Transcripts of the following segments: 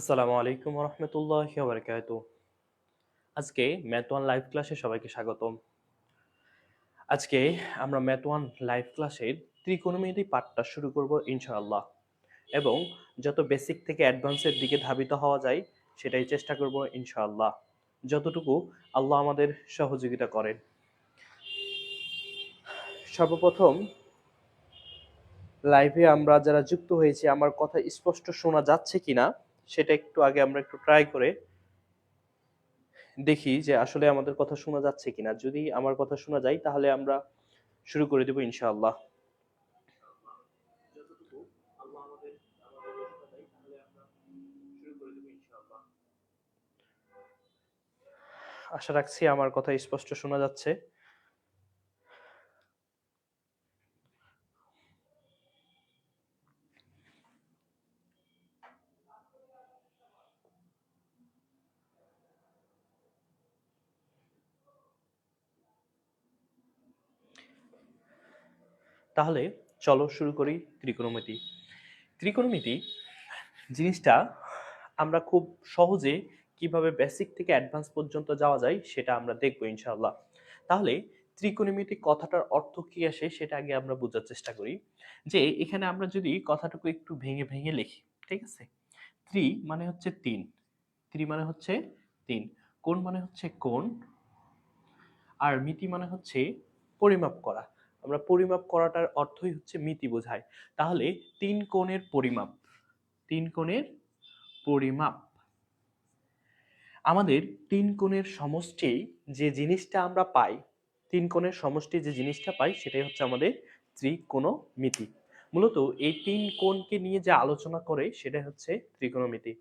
আসসালামু আলাইকুম রহমতুল্লাহি ওয়া বারাকাতুহু। আজকে ম্যাথ ওয়ান লাইভ ক্লাসে সবাইকে স্বাগতম। আজকে আমরা ম্যাথ ওয়ান লাইভ ক্লাসের ত্রিকোণমিতি পাঠটা শুরু করব ইনশাআল্লাহ, এবং যত বেসিক থেকে অ্যাডভান্সের দিকে ধাবিত হওয়া যায় সেটাই চেষ্টা করব ইনশাআল্লাহ, যতটুকু আল্লাহ আমাদের সহযোগিতা করেন। সর্বপ্রথম, লাইভে আমরা যারা যুক্ত হয়েছি আমার কথা স্পষ্ট শোনা যাচ্ছে কিনা সেটা একটু আগে আমরা একটু ট্রাই করে দেখি যে আসলে আমাদের কথা শোনা যাচ্ছে কিনা। যদি আমার কথা শোনা যায় তাহলে আমরা শুরু করে দেব ইনশাআল্লাহ। যতটুকু আল্লাহ আমাদের ব্যবস্থা দেয় তাহলে আমরা শুরু করে দেব ইনশাআল্লাহ। আশা রাখছি আমার কথা স্পষ্ট শোনা যাচ্ছে। তাহলে চলো শুরু করি ত্রিকোণমিতি। ত্রিকোণমিতি জিনিসটা আমরা খুব সহজে কিভাবে বেসিক থেকে অ্যাডভান্স পর্যন্ত যাওয়া যায় সেটা আমরা দেখবো ইনশাআল্লাহ। তাহলে ত্রিকোণমিতি কথাটার অর্থ কি আসে সেটা আগে আমরা বোঝার চেষ্টা করি। যে এখানে আমরা যদি কথাটুকু একটু ভেঙে ভেঙে লিখি, ঠিক আছে? ত্রি মানে হচ্ছে তিন, ত্রি মানে হচ্ছে তিন, কোণ মানে হচ্ছে কোণ, আর মিতি মানে হচ্ছে পরিমাপ করা। আমরা পরিমাপ করাটার অর্থই হচ্ছে মিতি বোঝায়। তাহলে তিন কোণের পরিমাপ, তিন কোণের পরিমাপ। আমাদের তিন কোণের সমষ্টি যে জিনিসটা আমরা পাই, তিন কোণের সমষ্টি যে জিনিসটা পাই সেটাই হচ্ছে আমাদের ত্রিকোণমিতি। মূলত এই তিন কোণকে নিয়ে যে আলোচনা করে সেটাই হচ্ছে ত্রিকোণমিতি।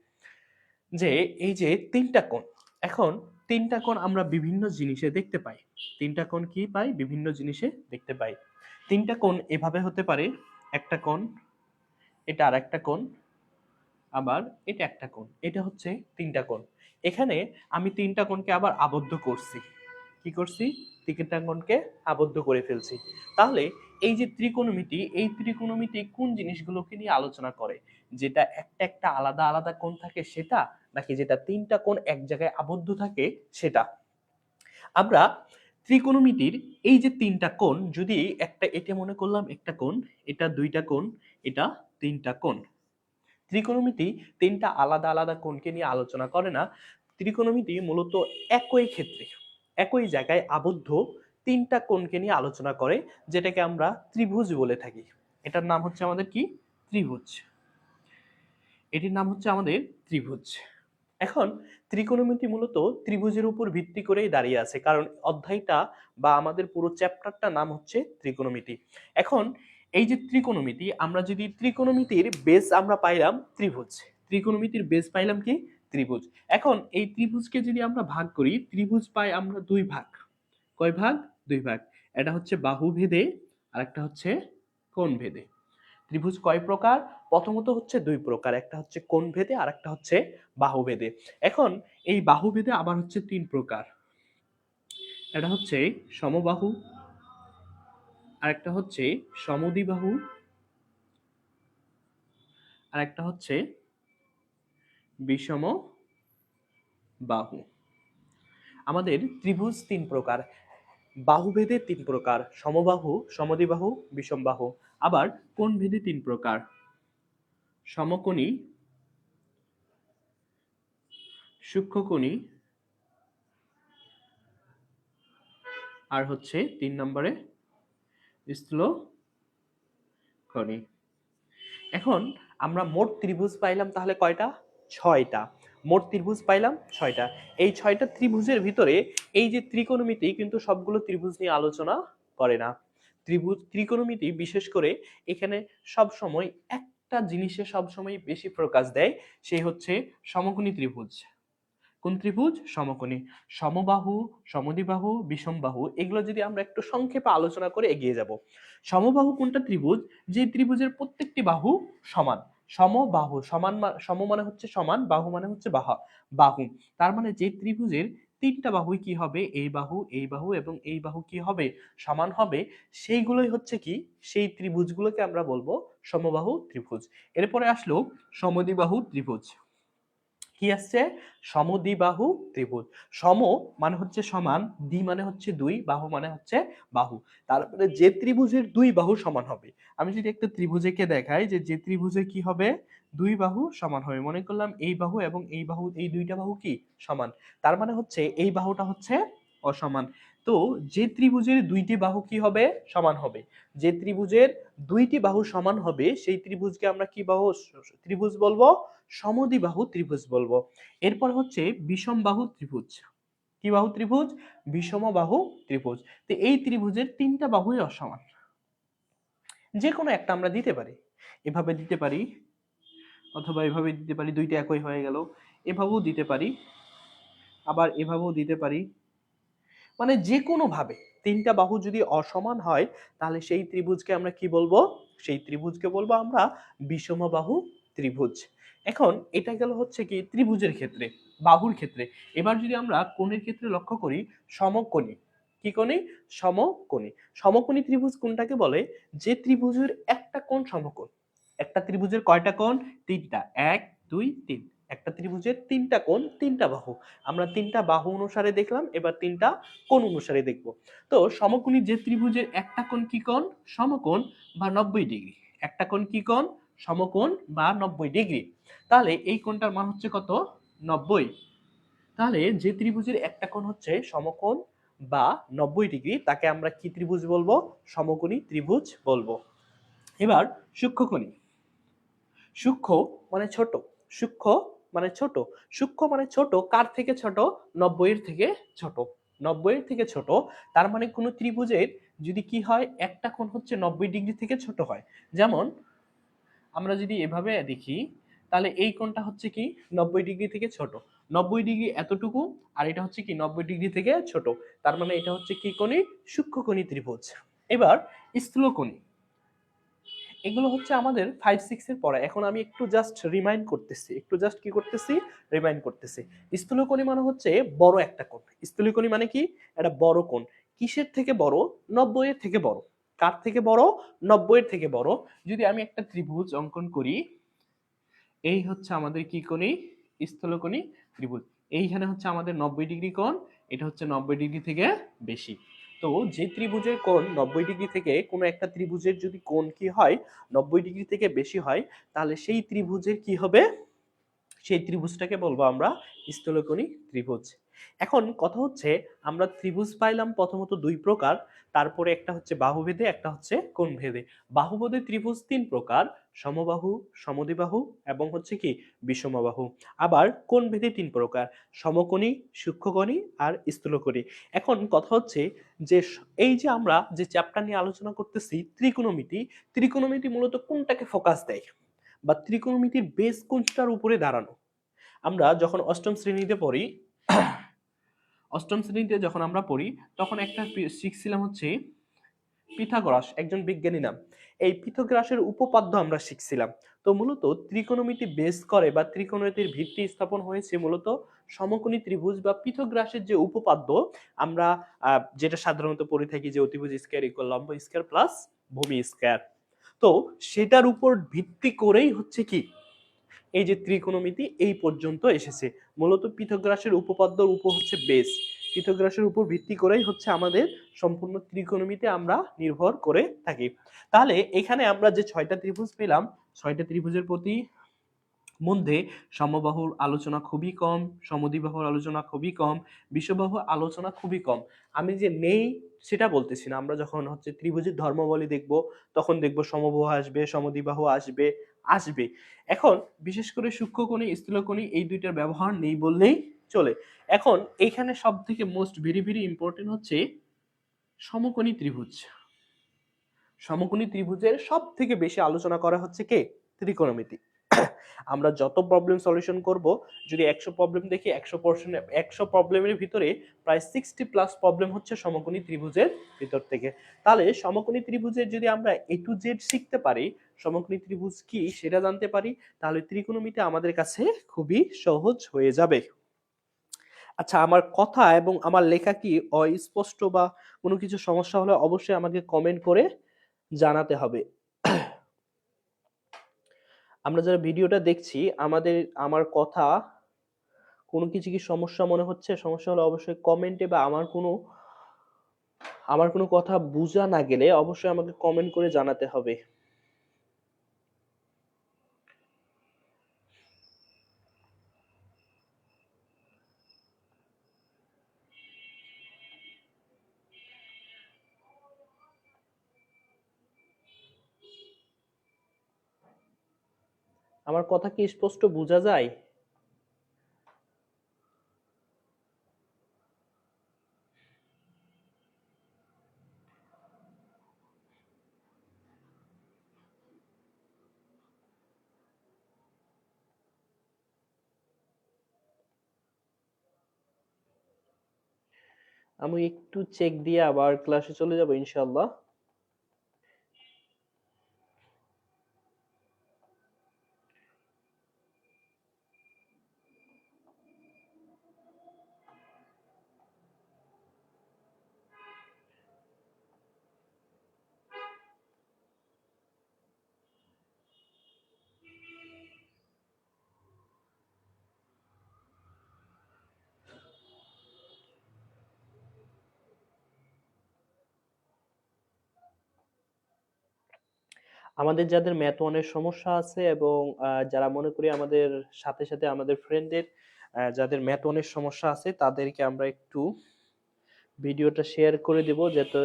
যে এই যে তিনটা কোণ, এখন তিনটা কোণ আমরা বিভিন্ন জিনিসে দেখতে পাই। তিনটা কোণ কি পাই? বিভিন্ন জিনিসে দেখতে পাই। তিনটা কোণ এভাবে হতে পারে, একটা কোণ, এটা আর একটা কোণ, আবার এটা একটা কোণ। এটা হচ্ছে তিনটা কোণ। এখানে আমি তিনটা কোণকে আবার আবদ্ধ করছি। কি করছি? তিনটা কোণকে আবদ্ধ করে ফেলছি। তাহলে এই যে ত্রিকোণমিতি, এই ত্রিকোণমিতি কোন জিনিসগুলোকে নিয়ে আলোচনা করে? যেটা একটা একটা আলাদা আলাদা কোণ থাকে সেটা, নাকি যেটা তিনটা কোণ এক জায়গায় আবদ্ধ থাকে সেটা? আমরা ত্রিকোণমিতির এই যে তিনটা কোণ, যদি একটা, এটা মনে করলাম একটা কোণ, এটা দুইটা কোণ, এটা তিনটা কোণ। ত্রিকোণমিতি তিনটা আলাদা আলাদা কোণকে নিয়ে আলোচনা করে না। ত্রিকোণমিতি মূলত একই ক্ষেত্রে, একই জায়গায় আবদ্ধ তিনটা কোণকে নিয়ে আলোচনা করে, যেটাকে আমরা ত্রিভুজ বলে থাকি। এটার নাম হচ্ছে আমাদের কি? ত্রিভুজ। এটির নাম হচ্ছে আমাদের ত্রিভুজ। এখন ত্রিকোণমিতি মূলত ত্রিভুজের উপর ভিত্তি করেই দাঁড়িয়ে আছে, কারণ অধ্যায়টা বা আমাদের পুরো চ্যাপ্টারটা নাম হচ্ছে ত্রিকোণমিতি। এখন এই যে ত্রিকোণমিতি, আমরা যদি ত্রিকোণমিতির বেস আমরা পাইলাম ত্রিভুজ, ত্রিকোণমিতির বেস পাইলাম কি? ত্রিভুজ। এখন এই ত্রিভুজকে যদি আমরা ভাগ করি, ত্রিভুজ পাই আমরা দুই ভাগ। কয় ভাগ? দুই ভাগ। এটা হচ্ছে বাহু ভেদে আর একটা হচ্ছে কোণ ভেদে। ত্রিভুজ কয় প্রকার? প্রথমত হচ্ছে দুই প্রকার, একটা হচ্ছে কোণ ভেদে আর একটা হচ্ছে বাহু ভেদে। এখন এই বাহু ভেদে আবার হচ্ছে তিন প্রকার। এটা হচ্ছে সমবাহু, আর একটা হচ্ছে সমদ্বিবাহু, আর একটা হচ্ছে বিষম বাহু। আমাদের ত্রিভুজ তিন প্রকার, বাহুভেদে তিন প্রকার, সমবাহু, সমদ্বিবাহু, বিষমবাহু। আবার কোণ ভেদে তিন প্রকার, সমকোণী, সূক্ষ্মকোণী, আর হচ্ছে তিন নম্বরে স্থূলকোণী। এখন আমরা মোট ত্রিভুজ পাইলাম তাহলে কয়টা? ছয়টা। মোট ত্রিভুজ পাইলাম ছয়টা। এই ছয়টা ত্রিভুজের ভিতরে এই যে ত্রিকোণমিতি কিন্তু সবগুলো ত্রিভুজ নিয়ে আলোচনা করে না। ত্রিভুজ, ত্রিকোণমিতি বিশেষ করে এখানে সব সময় একটা জিনিসে সব সময় বেশি ফোকাস দেয়, সেই হচ্ছে সমকোণী ত্রিভুজ। কোন ত্রিভুজ? সমকোণী। সমবাহু, সমদ্বিবাহু, বিষমবাহু, এগুলো যদি আমরা একটু সংক্ষেপে আলোচনা করে এগিয়ে যাব। সমবাহু কোনটা ত্রিভুজ? যে ত্রিভুজের প্রত্যেকটি বাহু সমান। সমবাহু, সমান সম মানে হচ্ছে সমান, বাহু মানে হচ্ছে বাহু। তার মানে যে ত্রিভুজের তিনটা বাহুই কি হবে? এই বাহু, এই বাহু এবং এই বাহু কি হবে? সমান হবে। সেইগুলোই হচ্ছে কি? সেই ত্রিভুজগুলোকে আমরা বলবো সমবাহু ত্রিভুজ। এরপরে আসলো সমদ্বিবাহু ত্রিভুজ। কি আসছে? সমদ্বিবাহু ত্রিভুজ। সম মানে হচ্ছে সমান, দ্বি মানে হচ্ছে দুই, বাহু মানে হচ্ছে বাহু। তারপরে যে ত্রিভুজের দুই বাহু সমান হবে, আমি যদি একটা ত্রিভুজকে দেখাই যে ত্রিভুজে কি হবে, দুই বাহু সমান হবে, মনে করলাম এই বাহু এবং এই বাহু, এই দুইটা বাহু কি সমান, তার মানে হচ্ছে এই বাহুটা হচ্ছে অসমান। তো যে ত্রিভুজের দুইটি বাহু কি হবে? সমান হবে। যে ত্রিভুজের দুইটি বাহু সমান হবে সেই ত্রিভুজকে আমরা কি বাহু ত্রিভুজ বলবো? সমদ্বিবাহু ত্রিভুজ বলবো। এরপর হচ্ছে বিষম বাহু ত্রিভুজ। কি বাহু ত্রিভুজ? বিষম বাহু ত্রিভুজ। তো এই ত্রিভুজের তিনটা বাহুই অসমান, যে কোনো একটা আমরা দিতে পারি, এভাবে দিতে পারি অথবা এভাবে দিতে পারি, দুইটা একই হয়ে গেল। এভাবেও দিতে পারি, আবার এভাবেও দিতে পারি, মানে যে কোনো ভাবে তিনটা বাহু যদি অসমান হয় তাহলে সেই ত্রিভুজকে আমরা কি বলবো? সেই ত্রিভুজকে বলবো আমরা বিষমবাহু ত্রিভুজ। এখন এটা গেল হচ্ছে কি ত্রিভুজের ক্ষেত্রে, বাহুর ক্ষেত্রে। এবার যদি আমরা কোণের ক্ষেত্রে লক্ষ্য করি, সমকোণী। কি কোণী? সমকোণী। সমকোণী ত্রিভুজ কোনটাকে বলে? যে ত্রিভুজের একটা কোণ সমকোণ। একটা ত্রিভুজের কয়টা কোণ? তিনটা। এক, দুই, তিন। একটা ত্রিভুজের তিনটা কোণ, তিনটা বাহু। আমরা তিনটা বাহু অনুসারে দেখলাম, এবার তিনটা কোণ অনুসারে দেখব। তো সমকোণী যে ত্রিভুজের একটা কোণ কি কোণ? সমকোণ বা 90 ডিগ্রি। একটা কোণ কি কোণ? সমকোণ বা 90 ডিগ্রি। তাহলে এই কোণটার মান হচ্ছে কত? 90। তাহলে যে ত্রিভুজের একটা কোণ হচ্ছে সমকোণ বা 90 ডিগ্রি তাকে আমরা কি ত্রিভুজ বলবো? সমকোণী ত্রিভুজ বলবো। এবার সূক্ষ্মকোণী। সূক্ষ্ম মানে ছোট, সূক্ষ্ম মানে ছোট, সূক্ষ্ম মানে ছোট কার থেকে ছোট? 90 এর থেকে ছোট। 90 এর থেকে ছোট, তার মানে কোন ত্রিভুজের যদি কি হয়, একটা কোণ হচ্ছে 90 ডিগ্রি থেকে ছোট হয়। যেমন আমরা যদি এভাবে দেখি, তাহলে এই কোণটা হচ্ছে কি 90 ডিগ্রি থেকে ছোট। 90 ডিগ্রি এতটুকু, আর এটা হচ্ছে কি 90 ডিগ্রি থেকে ছোট, তার মানে এটা হচ্ছে কি কোণী? সূক্ষ্মকোণী ত্রিভুজ। এবার স্থূলকোণী। এগুলো হচ্ছে আমাদের 5-6 এর পড়া। এখন আমি একটু জাস্ট রিমাইন্ড করতেছি, একটু জাস্ট কি করতেছি? রিমাইন্ড করতেছি। স্থূলকোণী মানে হচ্ছে বড় একটা কোণ। স্থূলকোণী মানে কি? এটা বড় কোণ। কিসের থেকে বড়? 90 এর থেকে বড়। কার থেকে বড়? 90 এর থেকে বড়। যদি আমি একটা ত্রিভুজ অঙ্কন করি, এই হচ্ছে আমাদের কি কোণী? স্থূলকোণী ত্রিভুজ। এইখানে হচ্ছে আমাদের 90 ডিগ্রি কোণ, এটা হচ্ছে 90 ডিগ্রি থেকে বেশি। তো যে ত্রিভুজের কোণ 90 ডিগ্রি থেকে কোনো একটা ত্রিভুজের যদি কোণ কি হয় 90 ডিগ্রি থেকে বেশি হয়, তাহলে সেই ত্রিভুজের কি হবে? সেই ত্রিভুজটাকে বলবো আমরা স্থূলকোণী ত্রিভুজ। এখন কথা হচ্ছে, আমরা ত্রিভুজ পাইলাম প্রথমত দুই প্রকার, তারপরে একটা হচ্ছে বাহুভেদে, একটা হচ্ছে কোণভেদে। বাহুভেদে ত্রিভুজ তিন প্রকার: সমবাহু, সমদ্বিবাহু এবং হচ্ছে কি বিষমবাহু। আবার কোণভেদে তিন প্রকার: সমকোণী, সূক্ষ্মকোণী আর স্থূলকোণী। এখন কথা হচ্ছে যে এই যে আমরা যে চ্যাপ্টার নিয়ে আলোচনা করতেছি ত্রিকোণমিতি, ত্রিকোণমিতি মূলত কোনটাকে ফোকাস দেয় বা ত্রিকোণমিতির বেস কোনটার উপরে দাঁড়ানো? আমরা যখন অষ্টম শ্রেণীতে পড়ি, অষ্টম শ্রেণীতে যখন আমরা পড়ি তখন একটা শিখছিলাম হচ্ছে পিথাগোরাস, একজন বিজ্ঞানী নাম। এই পিথাগোরাসের উপপাদ্য আমরা শিখছিলাম। তো মূলত ত্রিকোণমিতি বেস করে বা ত্রিকোণমিতির ভিত্তি স্থাপন হয়েছে মূলত সমকোণী ত্রিভুজ বা পিথাগোরাসের যে উপপাদ্য আমরা যেটা সাধারণত পড়ে থাকি, যে অতিভুজ স্কয়ার ইকুয়াল লম্ব স্কয়ার প্লাস ভূমি স্কয়ার। তো সেটার উপর ভিত্তি করেই হচ্ছে কি এই যে ত্রিকোণমিতি এই পর্যন্ত এসেছে। মূলত পিথাগোরাসের উপপাদ্যর উপর হচ্ছে বেস, পিথাগোরাসের উপর ভিত্তি করেই হচ্ছে আমাদের সম্পূর্ণ ত্রিকোণমিতি আমরা নির্ভর করে থাকি। তাহলে এখানে আমরা যে 6টা ত্রিভুজ পেলাম, 6টা ত্রিভুজের প্রতি মধ্যে সমবাহুর আলোচনা খুবই কম, সমদ্বিবাহুর আলোচনা খুবই কম, বিষমবাহুর আলোচনা খুবই কম। আমি যে নেই সেটা বলতেছি না, আমরা যখন হচ্ছে ত্রিভুজের ধর্মাবলী দেখব তখন দেখব সমবাহু আসবে, সমদ্বিবাহু আসবে, আসবে। এখন বিশেষ করে সূক্ষ্মকোণী, স্থূলকোণী এই দুইটার ব্যবহার নেই বললেই চলে। এখন এইখানে সব থেকে মোস্ট ভেরি ভেরি ইম্পর্টেন্ট হচ্ছে সমকোণী ত্রিভুজ। সমকোণী ত্রিভুজের সব থেকে বেশি আলোচনা করা হচ্ছে কে? ত্রিকোণমিতি। আমরা যত প্রবলেম সলিউশন করব, যদি 100 প্রবলেম দেখি 100 প্রবলেমের ভিতরে প্রায় 60+ প্রবলেম হচ্ছে সমকোণী ত্রিভুজের ভিতর থেকে। তাহলে সমকোণী ত্রিভুজের যদি আমরা A to Z শিখতে পারি, সমকোণী ত্রিভুজ কি সেটা জানতে পারি, তাহলে ত্রিকোণমিতি আমাদের কাছে খুবই সহজ হয়ে যাবে। আচ্ছা, আমার কথা এবং আমার লেখা কি অস্পষ্ট বা কোনো কিছু সমস্যা হলে অবশ্যই আমাকে কমেন্ট করে জানাতে হবে। আমরা যারা ভিডিওটা দেখছি, আমার কথা কোনো কিছু কি সমস্যা মনে হচ্ছে? সমস্যা হলে অবশ্যই কমেন্টে বা আমার কোনো কথা বুঝা না গেলে অবশ্যই আমাকে কমেন্ট করে জানাতে হবে। আমার কথা কি স্পষ্ট বোঝা যায়? আমি একটু চেক দিয়ে আবার ক্লাসে চলে যাব ইনশাআল্লাহ। আমাদের যাদের ম্যাথ ওয়ানের সমস্যা আছে এবং যারা মনে করি আমাদের সাথে সাথে আমাদের ফ্রেন্ডদের যাদের ম্যাথ ওয়ানের সমস্যা আছে তাদেরকে আমরা একটু ভিডিওটা শেয়ার করে দেব যাতে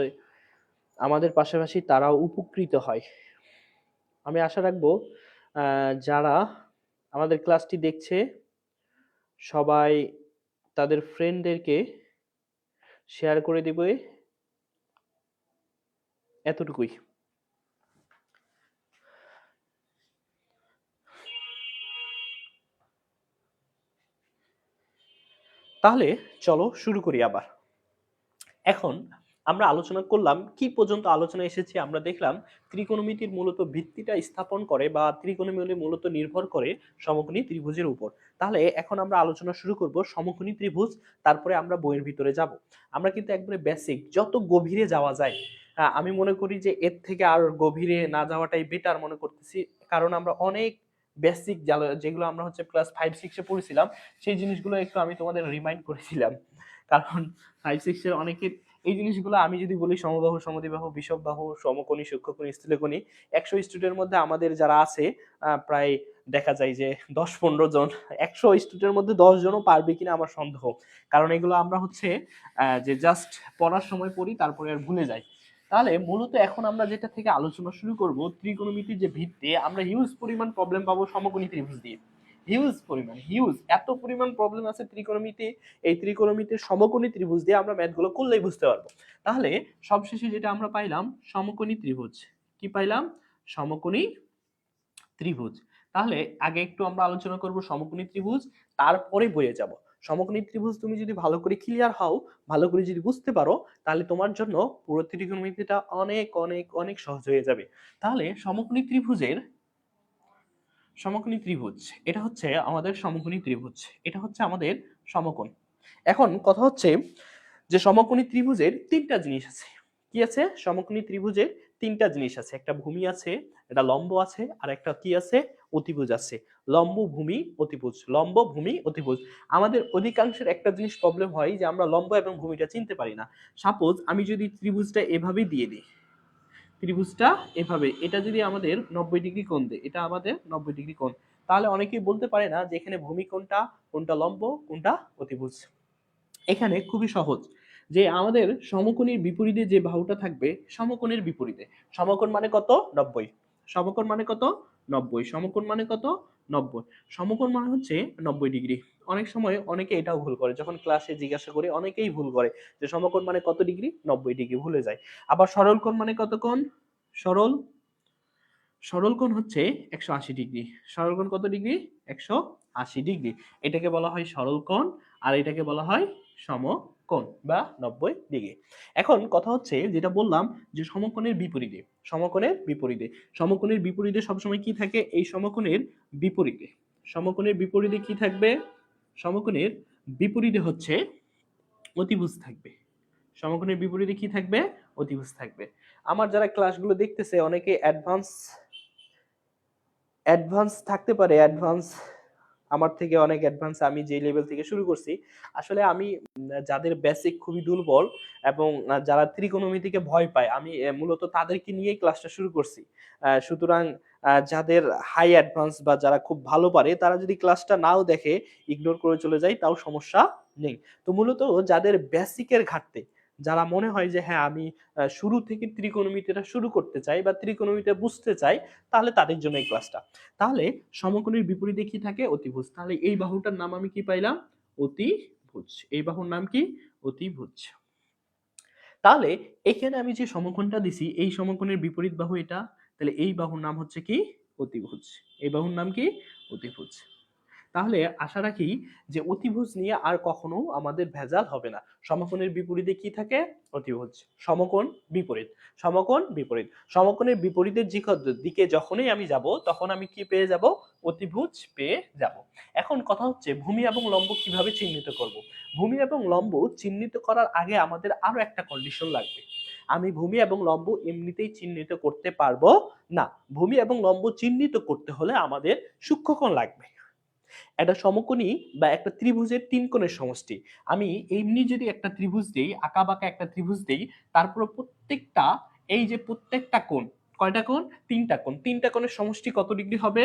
আমাদের পাশাপাশি তারাও উপকৃত হয়। আমি আশা রাখবো যারা আমাদের ক্লাসটি দেখছে সবাই তাদের ফ্রেন্ডদেরকে শেয়ার করে দিবে, এতটুকুই। তাহলে চলো শুরু করি আবার। এখন আমরা আলোচনা করলাম কি পর্যন্ত আলোচনা এসেছি, আমরা দেখলাম ত্রিকোণমিতির মূলত ভিত্তিটা স্থাপন করে বা ত্রিকোণমিতি মূলত নির্ভর করে সমকোণী ত্রিভুজের উপর। তাহলে এখন আমরা আলোচনা শুরু করব সমকোণী ত্রিভুজ, তারপরে আমরা বইয়ের ভিতরে যাব। আমরা কিন্তু একবারে বেসিক যত গভীরে যাওয়া যায়, আমি মনে করি যে এর থেকে আর গভীরে না যাওয়াটাই বেটার মনে করতেছি, কারণ আমরা অনেক বেসিক যেগুলো আমরা হচ্ছে ক্লাস 5-6 এ পড়েছিলাম সেই জিনিসগুলো একটু আমি তোমাদের রিমাইন্ড করেছিলাম, কারণ 5-6 এর অনেকের এই জিনিসগুলো আমি যদি বলি সমবাহু সমদ্বিবাহু বিষমবাহু সমকোণী সূক্ষ্মকোণী স্থূলকোণী 100 স্টুডেন্টের মধ্যে আমাদের যারা আছে প্রায় দেখা যায় যে 10-15 জন, 100 স্টুডেন্টের মধ্যে 10 জনও পারবে কিনা আমার সন্দেহ, কারণ এগুলো আমরা হচ্ছে যে জাস্ট পড়ার সময় পড়ি তারপরে আর ভুলে যাই। তাহলে মূলত এখন আমরা যেটা থেকে আলোচনা শুরু করব ত্রিকোণমিতির যে ভিত্তি, আমরা হিউজ পরিমাণ প্রবলেম পাবো সমকোণী ত্রিভুজ দিয়ে। হিউজ এত পরিমাণ প্রবলেম আছে ত্রিকোণমিতি, এই ত্রিকোণমিতির সমকোণী ত্রিভুজ দিয়ে আমরা ম্যাথগুলো করলেই বুঝতে পারবো। তাহলে সবশেষে যেটা আমরা পাইলাম সমকোণী ত্রিভুজ, কি পাইলাম? সমকোণী ত্রিভুজ। তাহলে আগে একটু আমরা আলোচনা করব সমকোণী ত্রিভুজ, তারপরে বইয়ে যাব। সমকোণী ত্রিভুজ তুমি যদি ভালো করে ক্লিয়ার হও, ভালো করে যদি বুঝতে পারো, তাহলে তোমার জন্য পুরো ত্রিকোণমিতিটা অনেক অনেক অনেক সহজ হয়ে যাবে। তাহলে সমকোণী ত্রিভুজ এটা হচ্ছে আমাদের সমকোণী ত্রিভুজ, এটা হচ্ছে আমাদের সমকোণ। এখন কথা হচ্ছে যে সমকোণী ত্রিভুজের তিনটা জিনিস আছে। কি আছে? সমকোণী ত্রিভুজের তিনটা জিনিস আছে, একটা ভূমি আছে, একটা লম্ব আছে, আর একটা কি আছে? অতিভুজ আছে। লম্ব ভূমি অতিভুজ, লম্ব ভূমি অতিভুজ। আমাদের অধিকাংশের একটা জিনিস প্রবলেম হয় যে আমরা লম্ব এবং ভূমিটা চিনতে পারি না। সাপোজ আমি যদি ত্রিভুজটা এভাবে দিয়ে দিই, ত্রিভুজটা এভাবে, এটা যদি আমাদের 90 ডিগ্রি কোণ দেয়, এটা আমাদের 90 ডিগ্রি কোণ, তাহলে অনেকেই বলতে পারে না যে এখানে ভূমি কোণটা, কোনটা লম্ব, কোনটা অতিভুজ। এখানে খুবই সহজ, যে আমাদের সমকোণীর বিপরীতে যে বাহুটা থাকবে, সমকোণের বিপরীতে, সমকোণ মানে কত? 90। সমকোণ মানে কত? 90। সমকোণ মানে কত? 90। সমকোণ মানে হচ্ছে 90 ডিগ্রি। অনেক সময় অনেকে এটাও ভুল করে, যখন ক্লাসে জিজ্ঞাসা করে অনেকেই ভুল করে যে সমকোণ মানে কত ডিগ্রি, 90 ডিগ্রি ভুলে যায়। আবার সরল কোণ মানে কত কোণ? সরল সরল কোণ হচ্ছে 180 ডিগ্রি। সরল কোণ কত ডিগ্রি? 180 ডিগ্রি। এটাকে বলা হয় সরল কোণ, আর এটাকে বলা হয় সমকোণ বা 90 ডিগ্রি। এখন কথা হচ্ছে যেটা বললাম যে সমকোণের বিপরীতে সবসময় কি থাকে? এই সমকোণের বিপরীতে কি থাকবে? সমকোণের বিপরীতে হচ্ছে অতিভুজ থাকবে। সমকোণের বিপরীতে কি থাকবে? অতিভুজ থাকবে। আমার যারা ক্লাসগুলো দেখতেছে অনেকে অ্যাডভান্স থাকতে পারে, অ্যাডভান্স আমার থেকে অনেক অ্যাডভান্স, আমি যে লেভেল থেকে শুরু করছি। আসলে আমি যাদের বেসিক খুবই দুর্বল এবং যারা ত্রিকোণমিতিকে ভয় পায়, আমি মূলত তাদেরকে নিয়েই ক্লাসটা শুরু করছি। সুতরাং যাদের হাই অ্যাডভান্স বা যারা খুব ভালো পারে তারা যদি ক্লাসটা নাও দেখে, ইগনোর করে চলে যায়, তাও সমস্যা নেই। তো মূলত যাদের বেসিকের ঘাটতি, যারা মনে হয় যে হ্যাঁ আমি শুরু থেকে ত্রিকোণমিতিটা শুরু করতে চাই বা ত্রিকোণমিতি বুঝতে চাই, তাহলে তাদের জন্য এই ক্লাসটা। তাহলে সমকোণের বিপরীতে কি থাকে? অতিভুজ। তাহলে এই বাহুটার নাম আমি কি পাইলাম? অতিভুজ। এই বাহুর নাম কি? অতিভুজ। তাহলে এখানে আমি যে সমকোণটা দিছি, এই সমকোণের বিপরীত বাহু এটা, তাহলে এই বাহুর নাম হচ্ছে কি? অতিভুজ। এই বাহুর নাম কি? অতিভুজ। তাহলে আশা রাখি যে অতিভুজ নিয়ে আর কখনো আমাদের ভেজাল হবে না। সমকোণের বিপরীতে কি থাকে? অতিভুজ। সমকোণ বিপরীত, সমকোণ বিপরীত, সমকোণের বিপরীতের দিকে যখনই আমি যাব তখন আমি কি পেয়ে যাব? অতিভুজ পেয়ে যাব। এখন কথা হচ্ছে ভূমি এবং লম্ব কিভাবে চিহ্নিত করব। ভূমি এবং লম্ব চিহ্নিত করার আগে আমাদের আরো একটা কন্ডিশন লাগবে। আমি ভূমি এবং লম্ব এমনিতেই চিহ্নিত করতে পারবো না। ভূমি এবং লম্ব চিহ্নিত করতে হলে আমাদের সূক্ষ্মকোণ লাগবে। একটা সমকোণী বা একটা ত্রিভুজের তিন কোণের সমষ্টি। আমি এমনি যদি একটা ত্রিভুজ দেই, আঁকা বাঁকা একটা ত্রিভুজ দেই, তারপর প্রত্যেকটা, এই যে প্রত্যেকটা কোণ, কয়টা কোণ? তিনটা কোণ। তিনটা কোণের সমষ্টি কত ডিগ্রি হবে?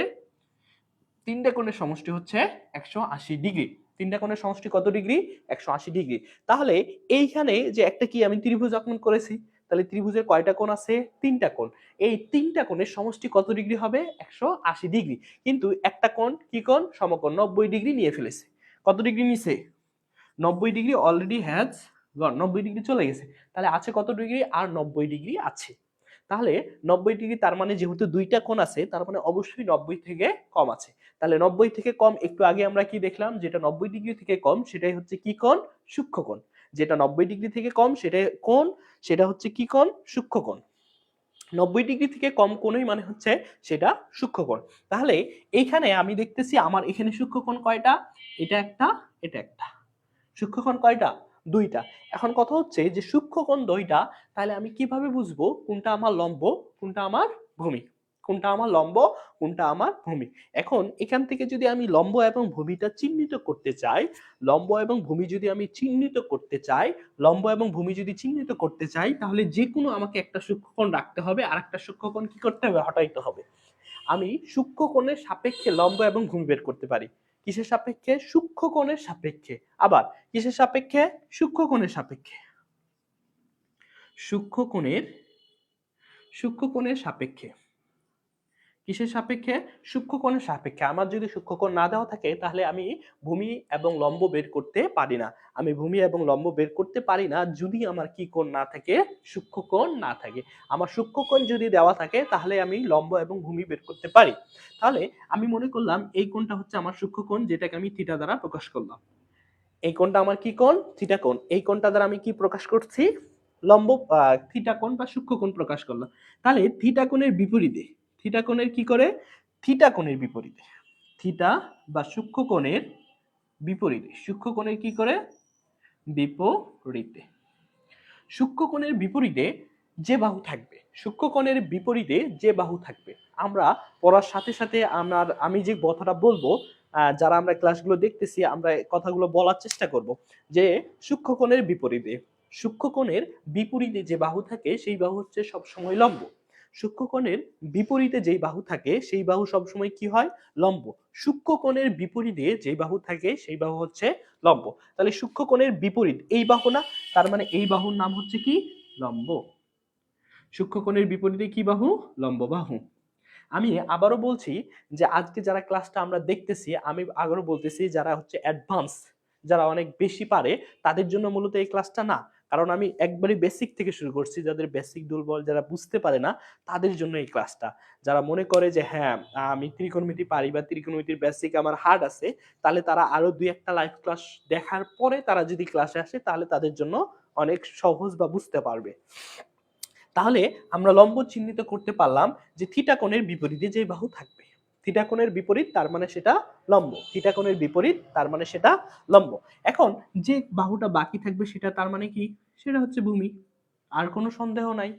তিনটা কোণের সমষ্টি হচ্ছে 180 ডিগ্রি। তিনটা কোণের সমষ্টি কত ডিগ্রি? 180 ডিগ্রি। তাহলে এইখানে যে একটা কি আমি ত্রিভুজ অঙ্কন করেছি, তাহলে ত্রিভুজের কয়টা কোণ আছে? তিনটা কোণ। এই তিনটা কোণের সমষ্টি কত ডিগ্রি হবে? 180 ডিগ্রি। কিন্তু একটা কোণ কি কোণ? সমকোণ 90 ডিগ্রি নিয়ে ফেলেছে। কত ডিগ্রি নিছে? 90 degree already has gone, 90 degree চলে গেছে। তাহলে আছে কত ডিগ্রি? আর 90 ডিগ্রি আছে। তাহলে 90 ডিগ্রি, তার মানে যেহেতু দুইটা কোণ আছে, তার মানে অবশ্যই 90 থেকে কম আছে। তাহলে 90 থেকে কম, একটু আগে আমরা কি দেখলাম? যেটা 90 ডিগ্রি থেকে কম সেটাই হচ্ছে কি কোণ? সূক্ষ্মকোণ। যেটা 90 ডিগ্রি থেকে কম সেটা কোণ, সেটা হচ্ছে কি কোণ? সূক্ষ্মকোণ। 90 ডিগ্রি থেকে কম কোণই মানে হচ্ছে সেটা সূক্ষ্মকোণ। তাহলে এইখানে আমি দেখতেছি আমার এখানে সূক্ষ্মকোণ কয়টা? এটা একটা, এটা একটা। সূক্ষ্মকোণ কয়টা? দুইটা। এখন কথা হচ্ছে যে সূক্ষ্মকোণ দুইটা, তাহলে আমি কিভাবে বুঝবো কোনটা আমার লম্ব, কোনটা আমার ভূমি? কোনটা আমার লম্ব, কোনটা আমার ভূমি? এখন এখান থেকে যদি আমি লম্ব এবং ভূমিটা চিহ্নিত করতে চাই, লম্ব এবং ভূমি যদি আমি চিহ্নিত করতে চাই, লম্ব এবং ভূমি যদি চিহ্নিত করতে চাই, তাহলে যে কোনো আমাকে একটা সূক্ষ্মকোণ রাখতে হবে, আর একটা সূক্ষ্মকোণ কি করতে হবে? হটাইতে হবে। আমি সূক্ষ্মকোণের সাপেক্ষে লম্ব এবং ভূমি বের করতে পারি। কিসের সাপেক্ষে? সূক্ষ্মকোণের সাপেক্ষে। আবার কিসের সাপেক্ষে? সূক্ষ্মকোণের সাপেক্ষে। সূক্ষ্মকোণের, সূক্ষ্মকোণের সাপেক্ষে। কিসের সাপেক্ষে? সূক্ষ্মকোণের সাপেক্ষে। আমার যদি সূক্ষ্মকোণ না দেওয়া থাকে, তাহলে আমি ভূমি এবং লম্ব বের করতে পারি না। আমি ভূমি এবং লম্ব বের করতে পারি না যদি আমার কি কোণ না থাকে? সূক্ষ্মকোণ না থাকে। আমার সূক্ষ্মকোণ যদি দেওয়া থাকে, তাহলে আমি লম্ব এবং ভূমি বের করতে পারি। তাহলে আমি মনে করলাম এই কোণটা হচ্ছে আমার সূক্ষ্মকোণ, যেটাকে আমি থিটা দ্বারা প্রকাশ করলাম। এই কোণটা আমার কি কোণ? থিটা কোণ। এই কোণটা দ্বারা আমি কি প্রকাশ করছি? লম্ব থিটা কোণ বা সূক্ষ্মকোণ প্রকাশ করলাম। তাহলে থিটা কোণের বিপরীতে, থিটা কোণের কি করে? থিটা কোণের বিপরীতে, থিটা বা সূক্ষ্মকোণের বিপরীতে, সূক্ষ্মকোণের কি করে? বিপরীতে। সূক্ষ্মকোণের বিপরীতে যে বাহু থাকবে, সূক্ষ্মকোণের বিপরীতে যে বাহু থাকবে, আমরা পড়ার সাথে সাথে আমি যে কথাটা বলবো, যারা আমরা ক্লাসগুলো দেখতেছি, আমরা কথাগুলো বলার চেষ্টা করব যে সূক্ষ্মকোণের বিপরীতে, সূক্ষ্মকোণের বিপরীতে যে বাহু থাকে সেই বাহু হচ্ছে সবসময় লম্ব। সূক্ষ্মকোণের বিপরীতে যেই বাহু থাকে সেই বাহু সবসময় কি হয়? লম্ব। সূক্ষ্মকোণের বিপরীতে যেই বাহু থাকে সেই বাহু হচ্ছে লম্ব। তাহলে সূক্ষ্মকোণের বিপরীত এই বাহু না, তার মানে এই বাহুর নাম হচ্ছে কি? লম্ব। সূক্ষ্মকোণের বিপরীতে কি বাহু? লম্ব বাহু। আমি আবারও বলছি যে আজকে যারা ক্লাসটা আমরা দেখতেছি, আমি আবারও বলতেছি যারা হচ্ছে অ্যাডভান্স, যারা অনেক বেশি পারে, তাদের জন্য মূলত এই ক্লাসটা না। কারণ আমি একবারই বেসিক থেকে শুরু করছি। যাদের বেসিক দুর্বল, যারা বুঝতে পারে না, তাদের জন্য এই ক্লাসটা। যারা মনে করে যে হ্যাঁ আমি ত্রিকোণমিতি পারি বা ত্রিকোণমিতির বেসিক আমার হার্ড আছে, তাহলে তারা আরো দুই একটা লাইভ ক্লাস দেখার পরে তারা যদি ক্লাসে আসে, তাহলে তাদের জন্য অনেক সহজ বা বুঝতে পারবে। তাহলে আমরা লম্ব চিহ্নিত করতে পারলাম যে থিটা কোণের বিপরীতে যে বাহু থাকবে। থিটা কোণের বিপরীত, তার মানে সেটা লম্ব। থিটা কোণের বিপরীত, তার মানে সেটা লম্ব। এখন যে বাহুটা বাকি থাকবে সেটা তার মানে কি? সেটা হচ্ছে ভূমি। আর কোনো সন্দেহ নাই।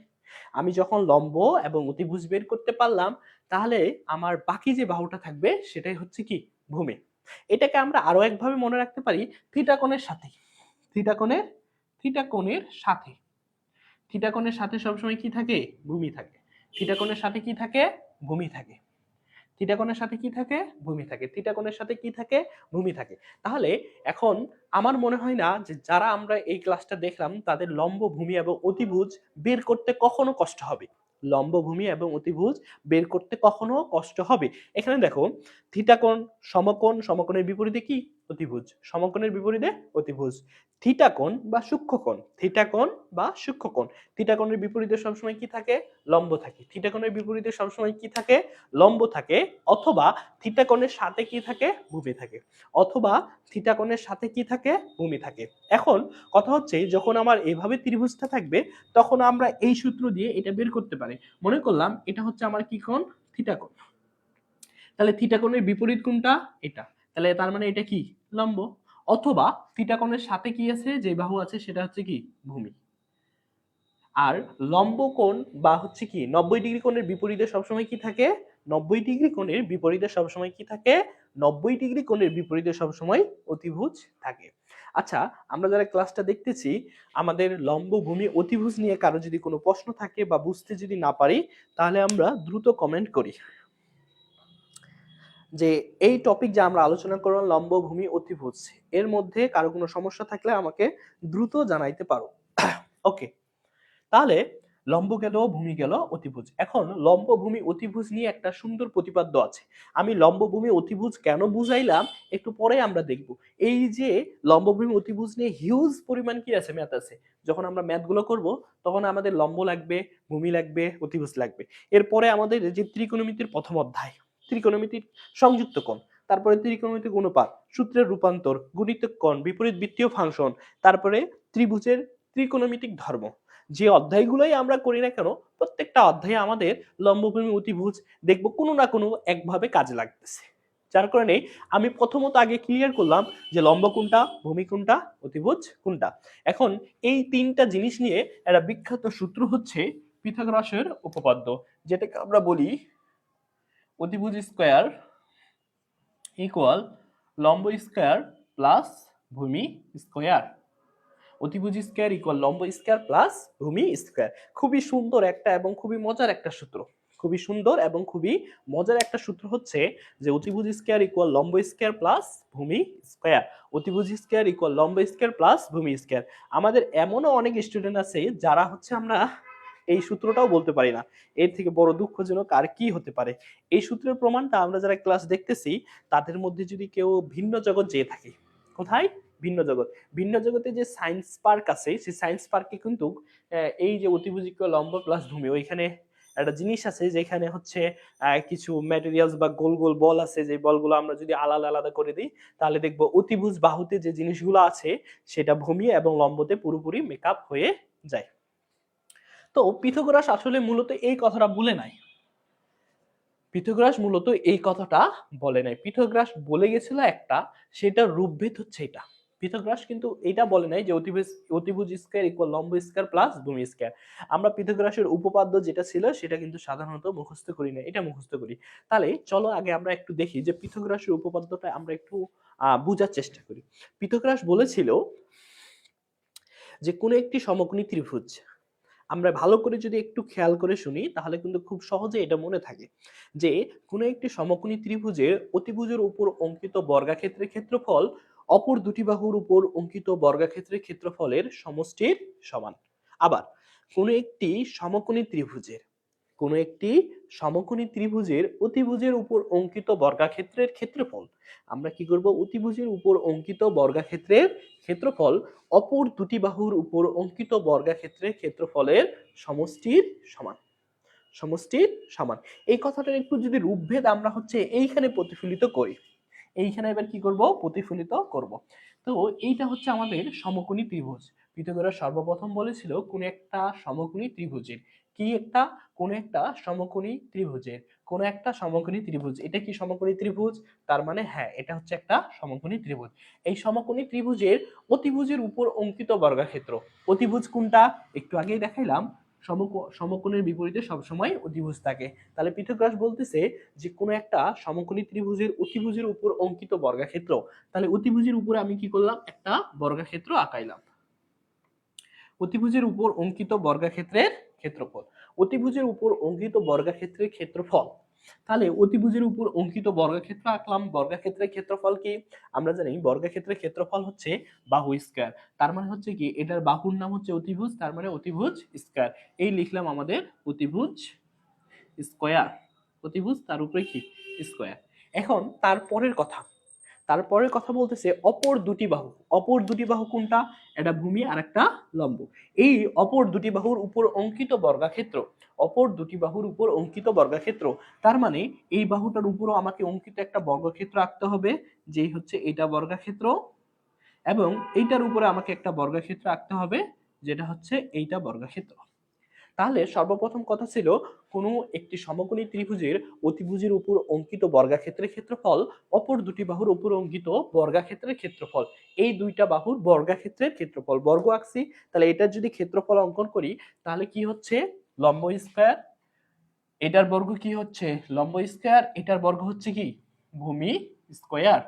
আমি যখন লম্ব এবং অতিভুজ বের করতে পারলাম, তাহলে আমার বাকি যে বাহুটা থাকবে সেটাই হচ্ছে কি? ভূমি। এটাকে আমরা আরো একভাবে মনে রাখতে পারি থিটা কোণের সাথে। থিটা কোণের থিটা কোণের সাথে থিটা কোণের সাথে সবসময় কি থাকে? ভূমি থাকে। থিটা কোণের সাথে কি থাকে? ভূমি থাকে। থিটা কোণের সাথে কি থাকে? ভূমি থাকে। থিটা কোণের সাথে কি থাকে? ভূমি থাকে। তাহলে এখন আমার মনে হয় না যে যারা আমরা এই ক্লাসটা দেখলাম তাদের লম্ব, ভূমি এবং অতিভুজ বের করতে কখনো কষ্ট হবে। লম্ব, ভূমি এবং অতিভুজ বের করতে কখনো কষ্ট হবে। এখানে দেখো থিটা কোণ, সমকোণ, সমকোণের বিপরীতে কি? অতিভুজ। সমকোণের বিপরীতে অতিভুজ। থিটা কোণ বা সূক্ষ্মকোণ, থিটা কোণ বা সূক্ষ্মকোণ। থিটা কোণের বিপরীতে সবসময় কি থাকে? লম্ব থাকে। থিটা কোণের বিপরীতে সবসময় কি থাকে? লম্ব থাকে। অথবা থিটা কোণের সাথে কি থাকে? ভূমি থাকে। অথবা থিটা কোণের সাথে কি থাকে? ভূমি থাকে। এখন কথা হচ্ছে যখন আমার এভাবে ত্রিভুজটা থাকবে তখন আমরা এই সূত্র দিয়ে এটা বের করতে পারি। মনে করলাম এটা হচ্ছে আমার কি কোণ? থিটা কোণ। তাহলে থিটা কোণের বিপরীত কোণটা? এটা। তাহলে তার মানে এটা কি? লম্ব। অথবা থিটা কোণের সাথে কি আছে? যে বাহু আছে সেটা হচ্ছে কি? ভূমি। আর লম্ব কোণ বা হচ্ছে কি 90 ডিগ্রি কোণের বিপরীতে সবসময় কি থাকে? 90 ডিগ্রি কোণের বিপরীতে সবসময় কি থাকে? 90 ডিগ্রি কোণের বিপরীতে সবসময় অতিভুজ থাকে। আচ্ছা, আমরা যারা ক্লাসটা দেখতেছি আমাদের লম্ব, ভূমি, অতিভুজ নিয়ে কারো যদি কোনো প্রশ্ন থাকে বা বুঝতে যদি না পারি তাহলে আমরা দ্রুত কমেন্ট করি যে এই টপিক যা আমরা আলোচনা করলাম লম্ব, ভূমি, অতিভুজ এর মধ্যে কারো কোনো সমস্যা থাকলে আমাকে দ্রুত জানাইতে পারো। ওকে, তাহলে লম্ব গেল, ভূমি গেল, অতিভুজ। এখন লম্ব, ভূমি, অতিভুজ নিয়ে একটা সুন্দর প্রতিপাদ্য আছে। আমি লম্ব, ভূমি, অতিভুজ কেন বুঝাইলাম একটু পরে আমরা দেখব। এই যে লম্ব, ভূমি, অতিভুজ নিয়ে হিউজ পরিমাণ কি আছে? ম্যাথ আছে। যখন আমরা ম্যাথগুলো করব তখন আমাদের লম্ব লাগবে, ভূমি লাগবে, অতিভুজ লাগবে। এরপরে আমাদের যে ত্রিকোণমিতির প্রথম অধ্যায়, ত্রিকোণমিতির সংযুক্ত কোণ, তারপরে ত্রিকোণমিতিক অনুপাত, সূত্রের রূপান্তর, গুণিতক কোণ, বিপরীত বৃত্তীয় ফাংশন, তারপরে ত্রিভুজের ত্রিকোণমিতিক ধর্ম। যে অধ্যায়গুলোই আমরা করি না কেন প্রত্যেকটা অধ্যায়ে আমাদের লম্ব, ভূমি, অতিভুজ দেখব কোনো না কোনো একভাবে কাজে লাগতেছে। যার কারণে আমি প্রথমত আগে ক্লিয়ার করলাম যে লম্ব কোনটা, ভূমি কোনটা, অতিভুজ কোনটা। এখন এই তিনটা জিনিস নিয়ে একটা বিখ্যাত সূত্র হচ্ছে পিথাগোরাসের উপপাদ্য, যেটাকে আমরা বলি অতিভুজ স্কয়ার ইকুয়াল লম্ব স্কয়ার প্লাস ভূমি স্কয়ার। অতিভুজ স্কয়ার ইকুয়াল লম্ব স্কয়ার প্লাস ভূমি স্কয়ার। খুবই সুন্দর একটা এবং খুবই মজার একটা সূত্র। খুবই সুন্দর এবং খুবই মজার একটা সূত্র হচ্ছে যে অতিভুজ স্কয়ার ইকুয়াল লম্ব স্কয়ার প্লাস ভূমি স্কয়ার। অতিভুজ স্কয়ার ইকুয়াল লম্ব স্কয়ার প্লাস ভূমি স্কয়ার। আমাদের এমনও অনেক স্টুডেন্ট আছে যারা হচ্ছে আমরা এই সূত্রটাও বলতে পারি না। এর থেকে বড় দুঃখজনক আর কি হতে পারে? এই সূত্রের প্রমাণটা আমরা যারা ক্লাস দেখতেছি তাদের মধ্যে যদি কেউ ভিন্ন জগৎ যেয়ে থাকে, কোথায়? ভিন্ন জগৎ। ভিন্ন জগতে যে সায়েন্স পার্ক আছে সেই সায়েন্স পার্কে কিন্তু এই যে অতিভুজ ইকুয়াল লম্ব প্লাস ভূমি, ওইখানে একটা জিনিস আছে যেখানে হচ্ছে কিছু ম্যাটেরিয়ালস বা গোল গোল বল আছে, যে বলগুলো আমরা যদি আলাদা আলাদা করে দিই তাহলে দেখবো অতিভুজ বাহুতে যে জিনিসগুলো আছে সেটা ভূমি এবং লম্বতে পুরোপুরি মেকআপ হয়ে যায়। তো পিথাগোরাস আসলে মূলত এই কথাটা বলে নাই। পিথাগোরাস মূলত এই কথাটা বলে নাই। পিথাগোরাস বলে গেছিল একটা, সেটার রূপভেদ হচ্ছে এটা। পিথাগোরাস কিন্তু এটা বলে নাই যে অতিভুজ স্কয়ার ইকুয়াল লম্ব স্কয়ার প্লাস ভূমি স্কয়ার। আমরা পিথাগোরাসের উপপাদ্য যেটা ছিল সেটা কিন্তু সাধারণত মুখস্থ করি না, এটা মুখস্থ করি। তাহলে চলো আগে আমরা একটু দেখি যে পিথাগোরাসের উপপাদ্যটা আমরা একটু বোঝার চেষ্টা করি। পিথাগোরাস বলেছিল যে কোনো একটি সমকোণী ত্রিভুজ, আমরা ভালো করে যদি একটু খেয়াল করে শুনি তাহলে কিন্তু খুব সহজে এটা মনে থাকে যে কোনো একটি সমকোণী ত্রিভুজের অতিভুজের উপর অঙ্কিত বর্গাক্ষেত্রের ক্ষেত্রফল অপর দুটি বাহুর উপর অঙ্কিত বর্গাক্ষেত্রের ক্ষেত্রফলের সমষ্টির সমান। আবার কোনো একটি সমকোণী ত্রিভুজের অতিভুজের উপর অঙ্কিত বর্গাক্ষেত্রের ক্ষেত্রফল, আমরা কি করব? অতিভুজের উপর অঙ্কিত বর্গাক্ষেত্রের ক্ষেত্রফল অপর দুটি বাহুর উপর অঙ্কিত বর্গাক্ষেত্রের ক্ষেত্রফলের সমষ্টির সমান। সমষ্টির সমান। এই কথাটার একটু যদি রূপভেদ আমরা হচ্ছে এইখানে প্রতিফলিত করি, এইখানে এবার কি করব? প্রতিফলিত করব। তো এইটা হচ্ছে আমাদের সমকোণী ত্রিভুজ। পিথাগোরাস সর্বপ্রথম বলেছিল কোন একটা সমকোণী ত্রিভুজের কি একটা কোন একটা সমকোণী ত্রিভুজের কোন একটা সমকোণী ত্রিভুজ, এটা কি সমকোণী ত্রিভুজ? তার মানে হ্যাঁ এটা হচ্ছে একটা সমকোণী ত্রিভুজ। এই সমকোণী ত্রিভুজের অতিভুজের উপর অঙ্কিত বর্গাক্ষেত্র, অতিভুজ কোনটা? একটু আগেই দেখাইলাম সমকোণের বিপরীতে সবসময় অতিভুজ থাকে। তাহলে পিথাগোরাস বলতেছে যে কোনো একটা সমকোণী ত্রিভুজের অতিভুজের উপর অঙ্কিত বর্গাক্ষেত্র, তাহলে অতিভুজের উপরে আমি কি করলাম, একটা বর্গাক্ষেত্র আঁকাইলাম। অতিভুজের উপর অঙ্কিত বর্গাক্ষেত্রের ক্ষেত্রফল, অতিভুজের উপর অঙ্কিত বর্গাক্ষেত্রের ক্ষেত্রফল। তাহলে অতিভুজের উপর অঙ্কিত বর্গাক্ষেত্র আঁকলাম, বর্গাক্ষেত্রের ক্ষেত্রফল কি আমরা জানি, বর্গাক্ষেত্রের ক্ষেত্রফল হচ্ছে বাহু স্কয়ার। তার মানে হচ্ছে কি এটার বাহুর নাম হচ্ছে অতিভুজ, তার মানে অতিভুজ স্কয়ার। এই লিখলাম আমাদের অতিভুজ স্কয়ার, অতিভুজ তার উপরে কি স্কয়ার। এখন তারপরের কথা বলতেছে অপর দুটি বাহু। অপর দুটি বাহু কোনটা, এটা ভূমি আর একটা লম্ব। এই অপর দুটি বাহুর উপর অঙ্কিত বর্গাক্ষেত্র, অপর দুটি বাহুর উপর অঙ্কিত বর্গাক্ষেত্র, তার মানে এই বাহুটার উপরও আমাকে অঙ্কিত একটা বর্গক্ষেত্র আঁকতে হবে, যেই হচ্ছে এটা বর্গাক্ষেত্র, এবং এইটার উপরে আমাকে একটা বর্গক্ষেত্র আঁকতে হবে, যেটা হচ্ছে এইটা বর্গক্ষেত্র। তাহলে সর্বপ্রথম কথা ছিল কোনো একটি সমকোণী ত্রিভুজের অতিভুজের উপর অঙ্কিত বর্গাক্ষেত্রের ক্ষেত্রফল অপর দুটি বাহুর উপর অঙ্কিত বর্গাক্ষেত্রের ক্ষেত্রফল। এই দুইটা বাহুর বর্গাক্ষেত্রের ক্ষেত্রফল, বর্গ আঁকছি, তাহলে এটার যদি ক্ষেত্রফল অঙ্কন করি তাহলে কি হচ্ছে লম্ব স্কয়ার, এটার বর্গ কি হচ্ছে লম্ব স্কয়ার, এটার বর্গ হচ্ছে কি ভূমি স্কয়ার।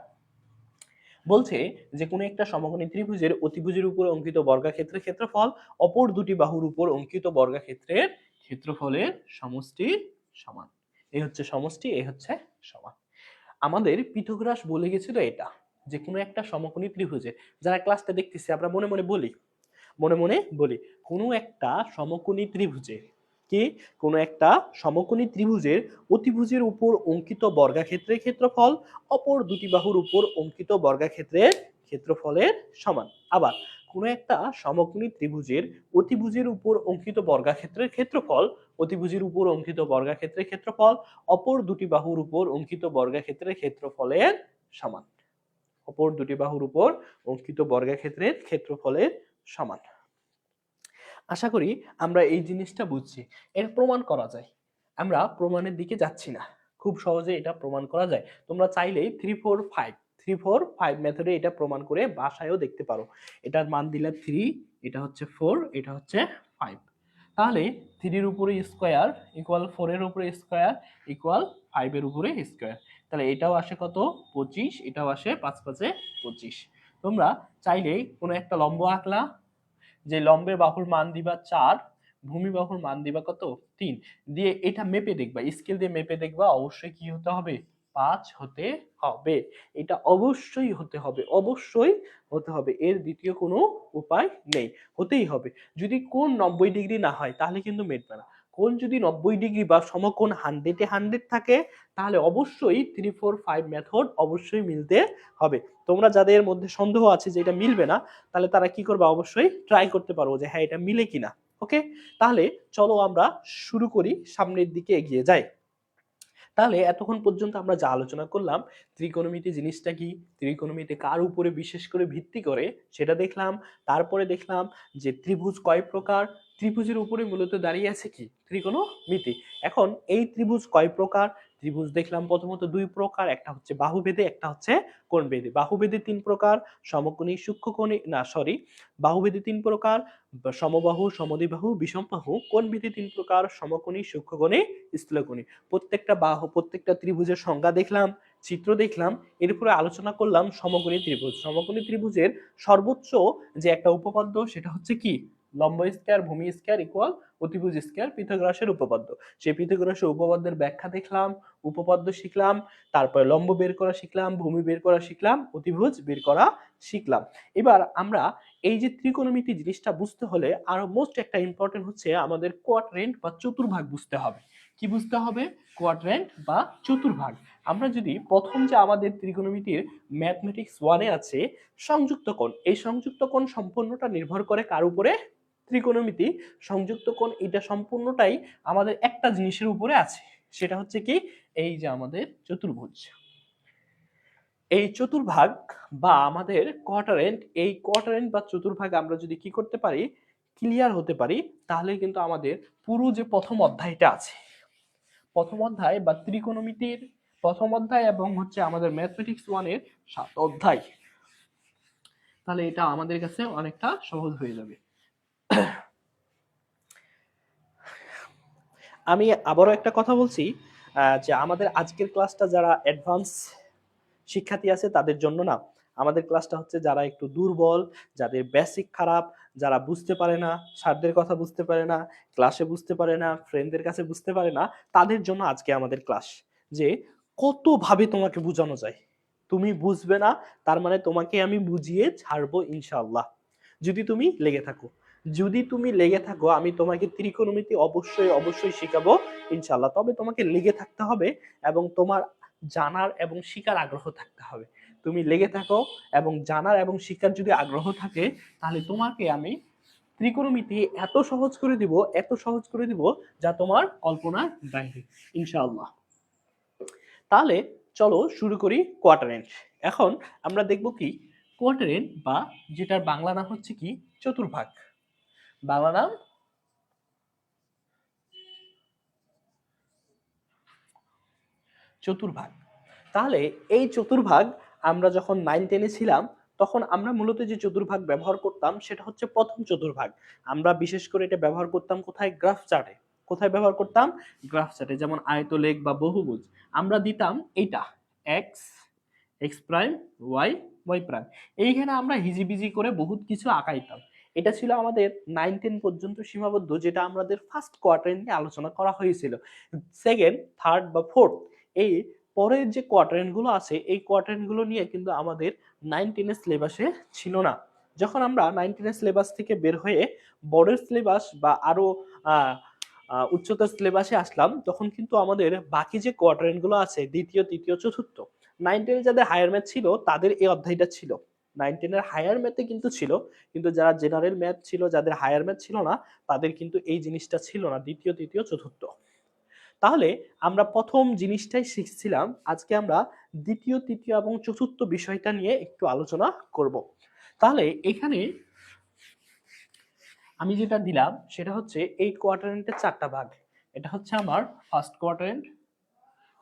বলছে যে কোনো একটা সমকোণী ত্রিভুজের অতিভুজের উপর অঙ্কিত বর্গাক্ষেত্রের ক্ষেত্রফল অপর দুটি বাহুর উপর অঙ্কিত বর্গাক্ষেত্রের ক্ষেত্রফলের সমষ্টির সমান। এই হচ্ছে সমষ্টি, এই হচ্ছে সমান। আমাদের পিথাগোরাস বলে গেছিল এটা, যে কোনো একটা সমকোণী ত্রিভুজের, যারা ক্লাসটা দেখতেছি আমরা মনে মনে বলি কোনো একটা সমকোণী ত্রিভুজের কি, কোনো একটা সমকোণী ত্রিভুজের অতিভুজের উপর অঙ্কিত বর্গাক্ষেত্রের ক্ষেত্রফল অপর দুটি বাহুর উপর অঙ্কিত বর্গাক্ষেত্রের ক্ষেত্রফলের সমান। আবার কোনো একটা সমকোণী ত্রিভুজের অতিভুজের উপর অঙ্কিত বর্গাক্ষেত্রের ক্ষেত্রফল অতিভুজের উপর অঙ্কিত বর্গাক্ষেত্রের ক্ষেত্রফল অপর দুটি বাহুর উপর অঙ্কিত বর্গাক্ষেত্রের ক্ষেত্রফলের সমান। অপর দুটি বাহুর উপর অঙ্কিত বর্গাক্ষেত্রের ক্ষেত্রফলের সমান। আশা করি আমরা এই জিনিসটা বুঝছি। এর প্রমাণ করা যায়, আমরা প্রমাণের দিকে যাচ্ছি না, খুব সহজে এটা প্রমাণ করা যায়। তোমরা চাইলেই 3-4-5 মেথডে এটা প্রমাণ করে বাসায়ও দেখতে পারো। এটার মান দিলে 3, এটা হচ্ছে 4, এটা হচ্ছে 5। তাহলে 3 এর উপরে স্কয়ার ইকুয়াল 4 এর উপরে স্কয়ার ইকুয়াল 5 এর উপরে স্কয়ার। তাহলে এটাও আসে কত 25, এটাও আসে 5×5 25। তোমরা চাইলেই কোনো একটা লম্ব আঁকলা, যে লম্বের বাহুর মান দিবা 4, ভূমি বাহুর মান দিবা কত 3, দিয়ে এটা মেপে দেখবা, স্কেল দিয়ে মেপে দেখবা অবশ্যই কি হতে হবে 5 হতে হবে। এটা অবশ্যই হতে হবে, অবশ্যই হতে হবে, এর দ্বিতীয় কোনো উপায় নেই, হতেই হবে। যদি কোণ 90 ডিগ্রি না হয় তাহলে কিন্তু মেটবে না। কোণ যদি 90 ডিগ্রি বা সমকোণ 100-এ 100 থাকে তাহলে অবশ্যই 3-4-5 মেথড অবশ্যই মিলতে হবে। তোমরা যাদের মধ্যে সন্দেহ আছে যে এটা মিলবে না, তাহলে তারা কি করবে, অবশ্যই ট্রাই করতে পারবো যে হ্যাঁ এটা মিলে কিনা। ওকে, তাহলে চলো আমরা শুরু করি, সামনের দিকে এগিয়ে যাই। তাহলে এতক্ষণ পর্যন্ত আমরা যা আলোচনা করলাম, ত্রিকোণমিতি জিনিসটা কি, ত্রিকোণমিতি কার উপরে বিশেষ করে ভিত্তি করে সেটা দেখলাম। তারপরে দেখলাম যে ত্রিভুজ কয় প্রকার, ত্রিভুজের উপরে মূলত দাঁড়িয়ে আছে কি ত্রিকোণমিতি। এখন এই ত্রিভুজ কয় প্রকার, ত্রিভুজ দেখলাম প্রথমত 2 প্রকার, একটা হচ্ছে বাহুভেদে, একটা হচ্ছে কোণভেদে। বাহুভেদে 3 প্রকার, সমকোণী সূক্ষ্মকোণী বাহুভেদে 3 প্রকার, সমবাহু সমদ্বিবাহু বিষমবাহু। কোণভেদে 3 প্রকার, সমকোণী সূক্ষ্মকোণী স্থূলকোণী। প্রত্যেকটা ত্রিভুজের সংজ্ঞা দেখলাম, চিত্র দেখলাম, এরপরে আলোচনা করলাম সমকোণী ত্রিভুজ। সমকোণী ত্রিভুজের সর্বোচ্চ যে একটা উপপাদ্য সেটা হচ্ছে কি লম্ব স্কয়ার ভূমি স্কয়ার ইকুয়াল অতিভুজ স্কয়ার, পিথাগোরাসের উপপাদ্য। সেই পিথাগোরাসের উপপাদ্যের ব্যাখ্যা দেখলাম, উপপাদ্য শিখলাম, তারপরে লম্ব বের করা শিখলাম, ভূমি বের করা শিখলাম, অতিভুজ বের করা শিখলাম। এবার আমরা এই যে ত্রিকোণমিতি জিনিসটা বুঝতে হলে আরো মোস্ট একটা ইম্পর্টেন্ট হচ্ছে আমাদের কোয়াড্রেন্ট বা চতুর্ভাগ বুঝতে হবে। কি বুঝতে হবে, কোয়াড্রেন্ট বা চতুর্ভাগ। আমরা যদি প্রথম যে আমাদের ত্রিকোণমিতির ম্যাথমেটিক্স 1-এ আছে সংযুক্ত কোণ, এই সংযুক্ত কোণ সম্পূর্ণটা নির্ভর করে কার উপরে, ত্রিকোণমিতি সংযুক্ত কোণ, এটা সম্পূর্ণটাই আমাদের একটা জিনিসের উপরে আছে, সেটা হচ্ছে কি এই যে আমাদের চতুর্ভুজ। এই চতুর্ভাগ বা আমাদের কোয়াড্রেন্ট, এই কোয়াড্রেন্ট বা চতুর্ভাগ আমরা যদি কি করতে পারি, ক্লিয়ার হতে পারি, তাহলে কিন্তু আমাদের পুরো যে প্রথম অধ্যায়টা আছে, প্রথম অধ্যায় বা ত্রিকোণমিতির প্রথম অধ্যায় এবং হচ্ছে আমাদের ম্যাথমেটিক্স 1-এর 7 অধ্যায়, তাহলে এটা আমাদের কাছে অনেকটা সহজ হয়ে যাবে। আমি আবারও একটা কথা বলছি, যে আমাদের আজকের ক্লাসটা যারা অ্যাডভান্স শিক্ষার্থী আছে তাদের জন্য না। আমাদের ক্লাসটা হচ্ছে যারা একটু দুর্বল, যাদের বেসিক খারাপ, যারা বুঝতে পারে না, স্যারদের কথা বুঝতে পারে না, ক্লাসে বুঝতে পারে না, ফ্রেন্ডদের কাছে বুঝতে পারে না, তাদের জন্য আজকে আমাদের ক্লাস। যে কতভাবে তোমাকে বোঝানো যায়, তুমি বুঝবে না, তার মানে তোমাকে আমি বুঝিয়ে ছাড়বো ইনশাআল্লাহ, যদি তুমি লেগে থাকো। যদি তুমি লেগে থাকো আমি তোমাকে ত্রিকোণমিতি অবশ্যই অবশ্যই শেখাবো ইনশাআল্লাহ। তবে তোমাকে লেগে থাকতে হবে এবং তোমার জানার এবং শিখার আগ্রহ থাকতে হবে। তুমি লেগে থাকো এবং জানার এবং শিক্ষার যদি আগ্রহ থাকে, তাহলে তোমাকে আমি ত্রিকোণমিতি এত সহজ করে দিব, এত সহজ করে দিব, যা তোমার কল্পনার বাইরে ইনশাআল্লাহ। তাহলে চলো শুরু করি কোয়াড্রেন্ট। এখন আমরা দেখব কি কোয়াড্রেন্ট, বা যেটার বাংলা নাম হচ্ছে কি চতুর্ভাগ। বাংলা নাম চতুর্ভাগ। তাহলে এই চতুর্ভাগ আমরা যখন 9-10-এ ছিলাম তখন আমরা মূলত যে চতুর্ভাগ ব্যবহার করতাম সেটা হচ্ছে প্রথম চতুর্ভাগ। আমরা বিশেষ করে এটা ব্যবহার করতাম কোথায়? গ্রাফ চার্টে। কোথায় ব্যবহার করতাম? গ্রাফ চার্টে। যেমন আয়তলেখ বা বহুভুজ আমরা দিতাম এইটা x, x prime, y, y prime. এইখানে আমরা হিজিবিজি করে বহুত কিছু আঁকাইতাম। এটা ছিল আমাদের 9-10 পর্যন্ত সীমাবদ্ধ, যেটা আমাদের ফার্স্ট কোয়ার্টার নিয়ে আলোচনা করা হয়েছিল। সেকেন্ড, থার্ড বা ফোর্থ, এই পরের যে কোয়াড্রেন্ট গুলো আছে এই কোয়াড্রেন্ট গুলো নিয়ে কিন্তু আমাদের 9-10 এর সিলেবাসে ছিল না। যখন আমরা 9-10 এর সিলেবাস থেকে বের হয়ে বোর্ডের সিলেবাস বা আরো উচ্চতর সিলেবাসে আসলাম, তখন কিন্তু আমাদের বাকি যে কোয়াড্রেন্ট গুলো আছে দ্বিতীয়, তৃতীয়, চতুর্থ, 9-10 যাদের হায়ার ম্যাথ ছিল তাদের এই অধ্যায়টা ছিল। 9-10 এর হায়ার ম্যাথে কিন্তু ছিল, কিন্তু যারা জেনারেল ম্যাথ ছিল, যাদের হায়ার ম্যাথ ছিল না, তাদের কিন্তু এই জিনিসটা ছিল না, দ্বিতীয়, তৃতীয়, চতুর্থ। তাহলে আমরা প্রথম জিনিসটাই শিখছিলাম, আজকে আমরা দ্বিতীয়, তৃতীয় এবং চতুর্থ বিষয়টা নিয়ে একটু আলোচনা করব। তাহলে এখানে আমি যেটা দিলাম সেটা হচ্ছে এই কোয়াড্রেন্টের 4টা ভাগ। এটা হচ্ছে আমার ফার্স্ট কোয়াড্রেন্ট,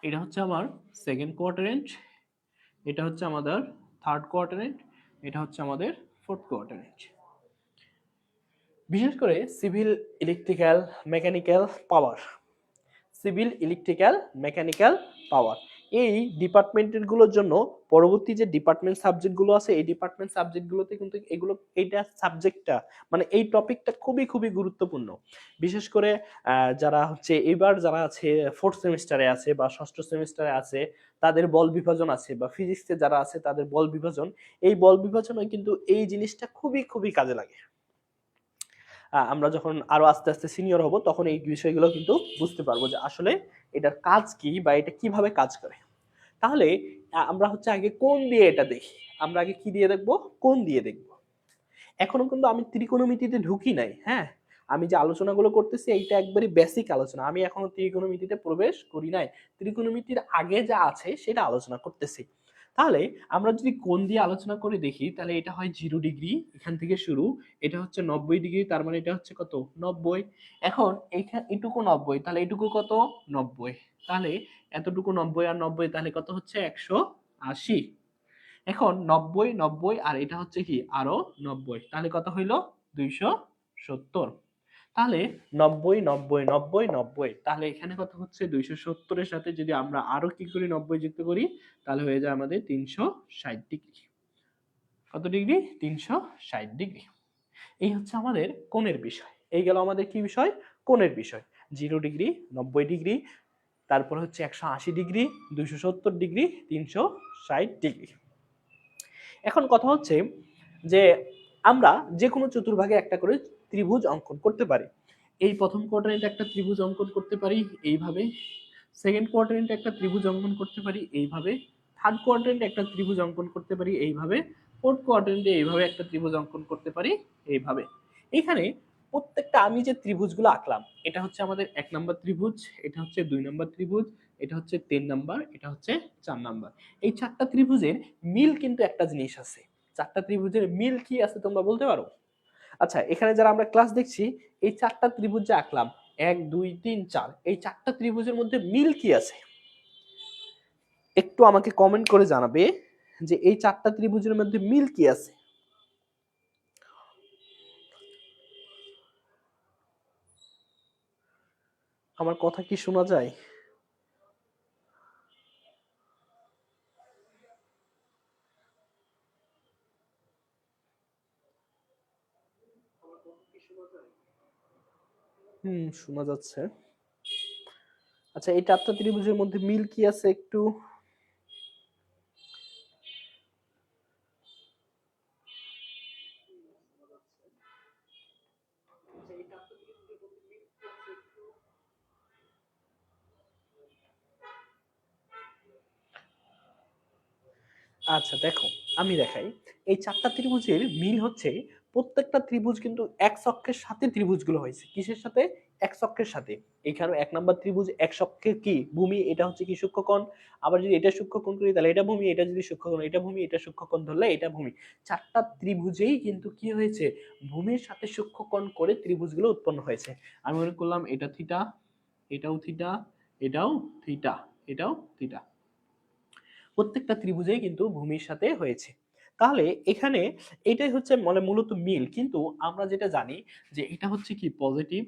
এটা হচ্ছে আমার সেকেন্ড কোয়াড্রেন্ট, এটা হচ্ছে আমাদের থার্ড কোয়াড্রেন্ট, এটা হচ্ছে আমাদের ফোর্থ কোয়াড্রেন্ট। বিশেষ করে সিভিল, ইলেকট্রিক্যাল, মেকানিক্যাল, পাওয়ার, সিভিল, ইলেকট্রিক্যাল, মেকানিক্যাল, পাওয়ার, এই ডিপার্টমেন্টের গুলোর জন্য পরবর্তী যে ডিপার্টমেন্ট সাবজেক্ট গুলো আছে এই ডিপার্টমেন্ট সাবজেক্ট গুলোতে কিন্তু এগুলো, এইটা সাবজেক্টটা মানে এই টপিকটা খুবই খুবই গুরুত্বপূর্ণ। বিশেষ করে যারা হচ্ছে এবার যারা আছে ফোর্থ সেমিস্টারে আছে বা ষষ্ঠ সেমিস্টারে আছে, তাদের বল বিভাজন আছে, বা ফিজিক্সে যারা আছে তাদের বল বিভাজন, এই বল বিভাজনে কিন্তু এই জিনিসটা খুবই খুবই কাজে লাগে। আমরা যখন আরো আস্তে আস্তে সিনিয়র হব তখন এই বিষয়গুলো কিন্তু বুঝতে পারবো যে আসলে এটার কাজ কি বা এটা কিভাবে কাজ করে। তাহলে আমরা হচ্ছে আগে কোণ দিয়ে এটা দেখি। আমরা আগে কি দিয়ে দেখবো? কোণ দিয়ে দেখবো। এখনো কিন্তু আমি ত্রিকোণমিতিতে ঢুকি নাই, হ্যাঁ। আমি যে আলোচনাগুলো করতেছি এইটা একবারই বেসিক আলোচনা, আমি এখনো ত্রিকোণমিতিতে প্রবেশ করি নাই। ত্রিকোণমিতির আগে যা আছে সেটা আলোচনা করতেছি। তাহলে আমরা যদি কোণ দিয়ে আলোচনা করে দেখি তাহলে এটা হয় 0 ডিগ্রি, এখান থেকে শুরু। এটা হচ্ছে 90 ডিগ্রি, তার মানে এটা হচ্ছে কত? 90। এখন এইখানে এটুকু 90, তাহলে এটুকু কত? 90। তাহলে এতটুকু 90 আর 90 তাহলে কত হচ্ছে? 180। এখন 90 90 আর এটা হচ্ছে কি আরো 90, তাহলে কত হইলো? 270। তাহলে 90 90 90 90, তাহলে এখানে কত হচ্ছে? 270 এর সাথে যদি আমরা আরো কি করি? 90 যুক্ত করি, তাহলে হয়ে যায় আমাদের 360 ডিগ্রি। কত ডিগ্রি? 360 ডিগ্রি। এই হচ্ছে আমাদের কোণের বিষয়। এই গেল আমাদের কি বিষয়? কোণের বিষয়। 0 ডিগ্রি, 90 ডিগ্রি, তারপর হচ্ছে 180 ডিগ্রি, 270 ডিগ্রি, 360 ডিগ্রি। এখন কথা হচ্ছে যে আমরা যে কোনো চতুর্ভাগে একটা করে ত্রিভুজ অঙ্কন করতে পারি। এই প্রথম কোয়াড্রেন্টে একটা ত্রিভুজ অঙ্কন করতে পারি এইভাবে, সেকেন্ড কোয়াড্রেন্টে একটা ত্রিভুজ অঙ্কন করতে পারি এইভাবে, থার্ড কোয়াড্রেন্টে একটা ত্রিভুজ অঙ্কন করতে পারি এইভাবে, ফোর্থ কোয়াড্রেন্টে এইভাবে একটা ত্রিভুজ অঙ্কন করতে পারি এইভাবে। এখানে প্রত্যেকটা আমি যে ত্রিভুজগুলো আঁকলাম, এটা হচ্ছে আমাদের 1 নম্বর ত্রিভুজ, এটা হচ্ছে 2 নম্বর ত্রিভুজ, এটা হচ্ছে 3 নম্বর, এটা হচ্ছে 4 নম্বর। এই 4টা ত্রিভুজের মিল কিন্তু একটা জিনিস আছে। 4টা ত্রিভুজের মিল কি আছে তোমরা বলতে পারো? আচ্ছা, এখানে যারা আমরা ক্লাস দেখছি, এই 4টা ত্রিভুজ যে আঁকলাম 1 2 3 4, এই 4টা ত্রিভুজের মধ্যে মিল কি আছে একটু আমাকে কমেন্ট করে জানাবে যে এই 4টা ত্রিভুজের মধ্যে মিল কি আছে। আমার কথা কি শোনা যায়? শোনা যাচ্ছে। আচ্ছা, এই চারটা ত্রিভুজের মধ্যে মিল কি আছে একটু? আচ্ছা দেখো, আমি দেখাই। এই চারটা ত্রিভুজের মিল হচ্ছে প্রত্যেকটা ত্রিভুজ কিন্তু এক অক্ষের সাথে ত্রিভুজগুলো হয়েছে। কিসের সাথে? এক অক্ষের সাথে। এখানে এক নাম্বার ত্রিভুজ এক অক্ষের কি ভূমি, এটা হচ্ছে কি সূক্ষ্মকোণ। আবার যদি এটা সূক্ষ্মকোণ করি তাহলে এটা ভূমি, এটা যদি সূক্ষ্মকোণ এটা ভূমি, এটা সূক্ষ্মকোণ ধরলে এটা ভূমি। চারটা ত্রিভুজেই কিন্তু কি হয়েছে, ভূমির সাথে সূক্ষ্মকোণ করে ত্রিভুজগুলো উৎপন্ন হয়েছে। আমি মনে করলাম এটা থিটা, এটাও থিটা, এটাও থিটা, এটাও থিটা। প্রত্যেকটা ত্রিভুজেই কিন্তু ভূমির সাথে হয়েছে। তাহলে এখানে এটাই হচ্ছে মানে মূলত মিল। কিন্তু আমরা যেটা জানি যে এটা হচ্ছে কি পজিটিভ,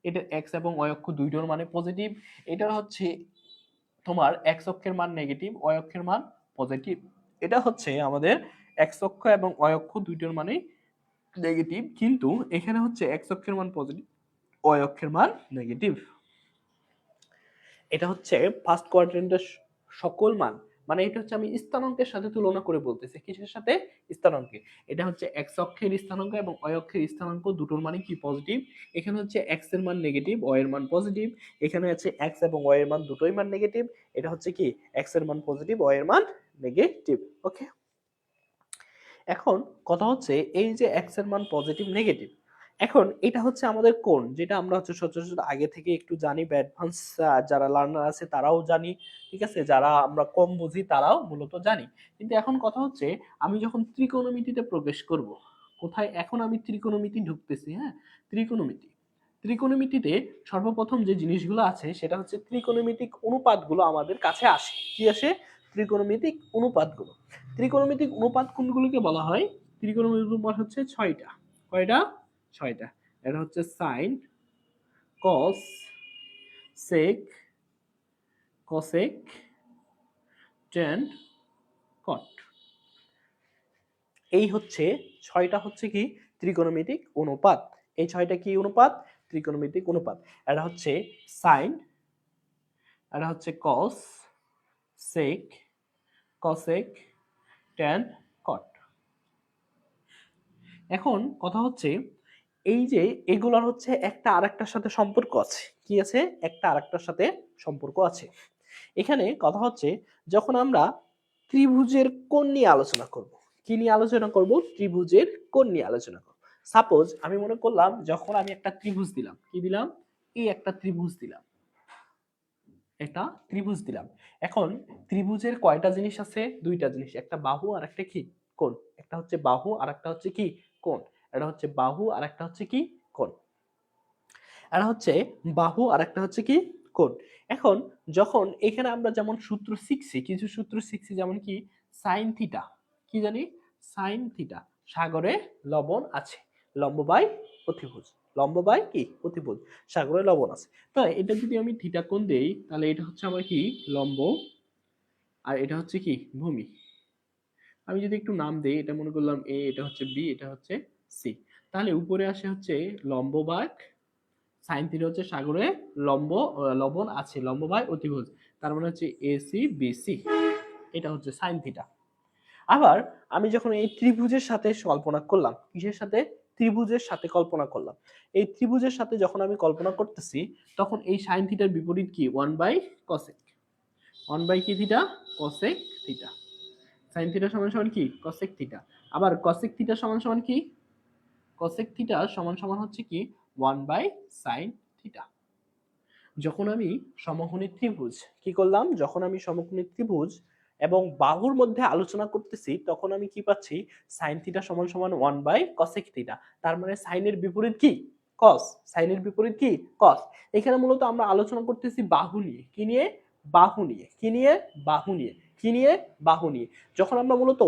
এটা এক্স এবং ওয়াই অক্ষ দুইটার মানে পজিটিভ। এটা হচ্ছে তোমার এক্স অক্ষের মান নেগেটিভ, ওয়াই অক্ষের মান পজিটিভ। এটা হচ্ছে আমাদের এক্স অক্ষ এবং ওয়াই অক্ষ দুইটার মানে নেগেটিভ, কিন্তু এখানে হচ্ছে এক্স অক্ষের মান পজিটিভ, ওয়াই অক্ষের মান নেগেটিভ। এটা হচ্ছে ফার্স্ট কোয়াড্রেন্টের সকল মান, মানে এটা হচ্ছে আমি স্থানাঙ্কের সাথে তুলনা করে বলতেছি। কিসের সাথে? স্থানাঙ্কে। এটা হচ্ছে এক্স অক্ষের স্থানাঙ্ক এবং ওয়াই অক্ষের স্থানাঙ্ক দুটোর মানে কি পজিটিভ। এখানে হচ্ছে এক্স এর মান নেগেটিভ, ওয়াই এর মান পজিটিভ। এখানে আছে এক্স এবং ওয়াই এর মান দুটোই মান নেগেটিভ। এটা হচ্ছে কি এক্স এর মান পজিটিভ, ওয়াই এর মান নেগেটিভ। ওকে, এখন কথা হচ্ছে এই যে এক্স এর মান পজিটিভ নেগেটিভ, এখন এটা হচ্ছে আমাদের কোণ, যেটা আমরা হচ্ছে সচরাচর আগে থেকে একটু জানি বা অ্যাডভান্স যারা লার্নার আছে তারাও জানি, ঠিক আছে, যারা আমরা কম বুঝি তারাও মূলত জানি। কিন্তু এখন কথা হচ্ছে আমি যখন ত্রিকোণমিতিতে প্রবেশ করব, কোথায় এখন আমি ত্রিকোণমিতি ঢুকতেছি, হ্যাঁ, ত্রিকোণমিতি। ত্রিকোণমিতিতে সর্বপ্রথম যে জিনিসগুলো আছে সেটা হচ্ছে ত্রিকোণমিতিক অনুপাতগুলো আমাদের কাছে আসে। কি আসে? ত্রিকোণমিতিক অনুপাতগুলো। ত্রিকোণমিতিক অনুপাত কোনগুলোকে বলা হয়? ত্রিকোণমিতিক অনুপাত হচ্ছে ছয়টা। কয়টা? ছয়টা। এটা হচ্ছে sign, cos, sec, cosec, tan, কট। এই হচ্ছে ছয়টা হচ্ছে কি ত্রিকোণমিতিক অনুপাত। এই ছয়টা কি অনুপাত? ত্রিকোণমিতিক অনুপাত। এটা হচ্ছে সাইন, এটা হচ্ছে কস, সেক, কসেক, ট্যান, কট। এখন কথা হচ্ছে এই যে এগুলার হচ্ছে একটা আরেকটার সাথে সম্পর্ক আছে। কি আছে? একটা আরেকটার সাথে সম্পর্ক আছে। এখানে কথা হচ্ছে যখন আমরা ত্রিভুজের কোণ নিয়ে আলোচনা করব, কি নিয়ে আলোচনা করব? ত্রিভুজের কোণ নিয়ে আলোচনা করব। সাপোজ আমি মনে করলাম যখন আমি একটা ত্রিভুজ দিলাম, কি দিলাম? এই একটা ত্রিভুজ দিলাম, একটা ত্রিভুজ দিলাম। এখন ত্রিভুজের কয়টা জিনিস আছে? দুইটা জিনিস, একটা বাহু আর একটা কি কোণ। একটা হচ্ছে বাহু আর একটা হচ্ছে কি কোণ। এটা হচ্ছে বাহু আর একটা হচ্ছে কি কোণ। এটা হচ্ছে বাহু আর একটা হচ্ছে কি কোণ। এখন যখন এখানে আমরা যেমন সূত্র শিখছি, কিছু সূত্র শিখছি, যেমন কি সাইন থিটা, কি জানি? সাইন থিটা, সাগরে লবণ আছে, লম্ব বাই অতিভুজ, লম্ব বাই কি অতিভুজ, সাগরে লবণ আছে। তো এটা যদি আমি থিটা কোণ দেই তাহলে এটা হচ্ছে আমার কি লম্ব, আর এটা হচ্ছে কি ভূমি। আমি যদি একটু নাম দেই, এটা মনে করলাম এ, এটা হচ্ছে বি, এটা হচ্ছে সি। তাহলে উপরে আসে হচ্ছে লম্ব বাই সাইন থিটা হচ্ছে সাগরে লম্ব লবণ আছে, লম্ব বাই অতিভুজ, তার মানে হচ্ছে এসি বিসি। এটা হচ্ছে সাইন থিটা। আবার আমি যখন এই ত্রিভুজের সাথে কল্পনা করলাম, কিসের সাথে? ত্রিভুজের সাথে কল্পনা করলাম। এই ত্রিভুজের সাথে যখন আমি কল্পনা করতেছি তখন এই সাইন থিটার বিপরীত কি? 1 বাই কসেক। 1 বাই কি theta? Cosec theta. Sine theta সমান সমান কি? Cosec theta. আবার কসেক থিটা সমান সমান কি? কসেক থিটা সমান সমান হচ্ছে কি 1 বাই সাইন থিটা। যখন আমি সমকোণী ত্রিভুজ কি করলাম, যখন আমি সমকোণী ত্রিভুজ এবং বাহুর মধ্যে আলোচনা করতেছি তখন আমি কি পাচ্ছি? সাইন থিটা সমান সমান 1 বাই কসেক থিটা। তার মানে সাইনের বিপরীত কি? কস। সাইনের বিপরীত কি? কস। এখানে মূলত আমরা আলোচনা করতেছি বাহু নিয়ে। কি নিয়ে? বাহু নিয়ে। কি নিয়ে? বাহু নিয়ে। কি নিয়ে? বাহু নিয়ে। যখন আমরা মূলত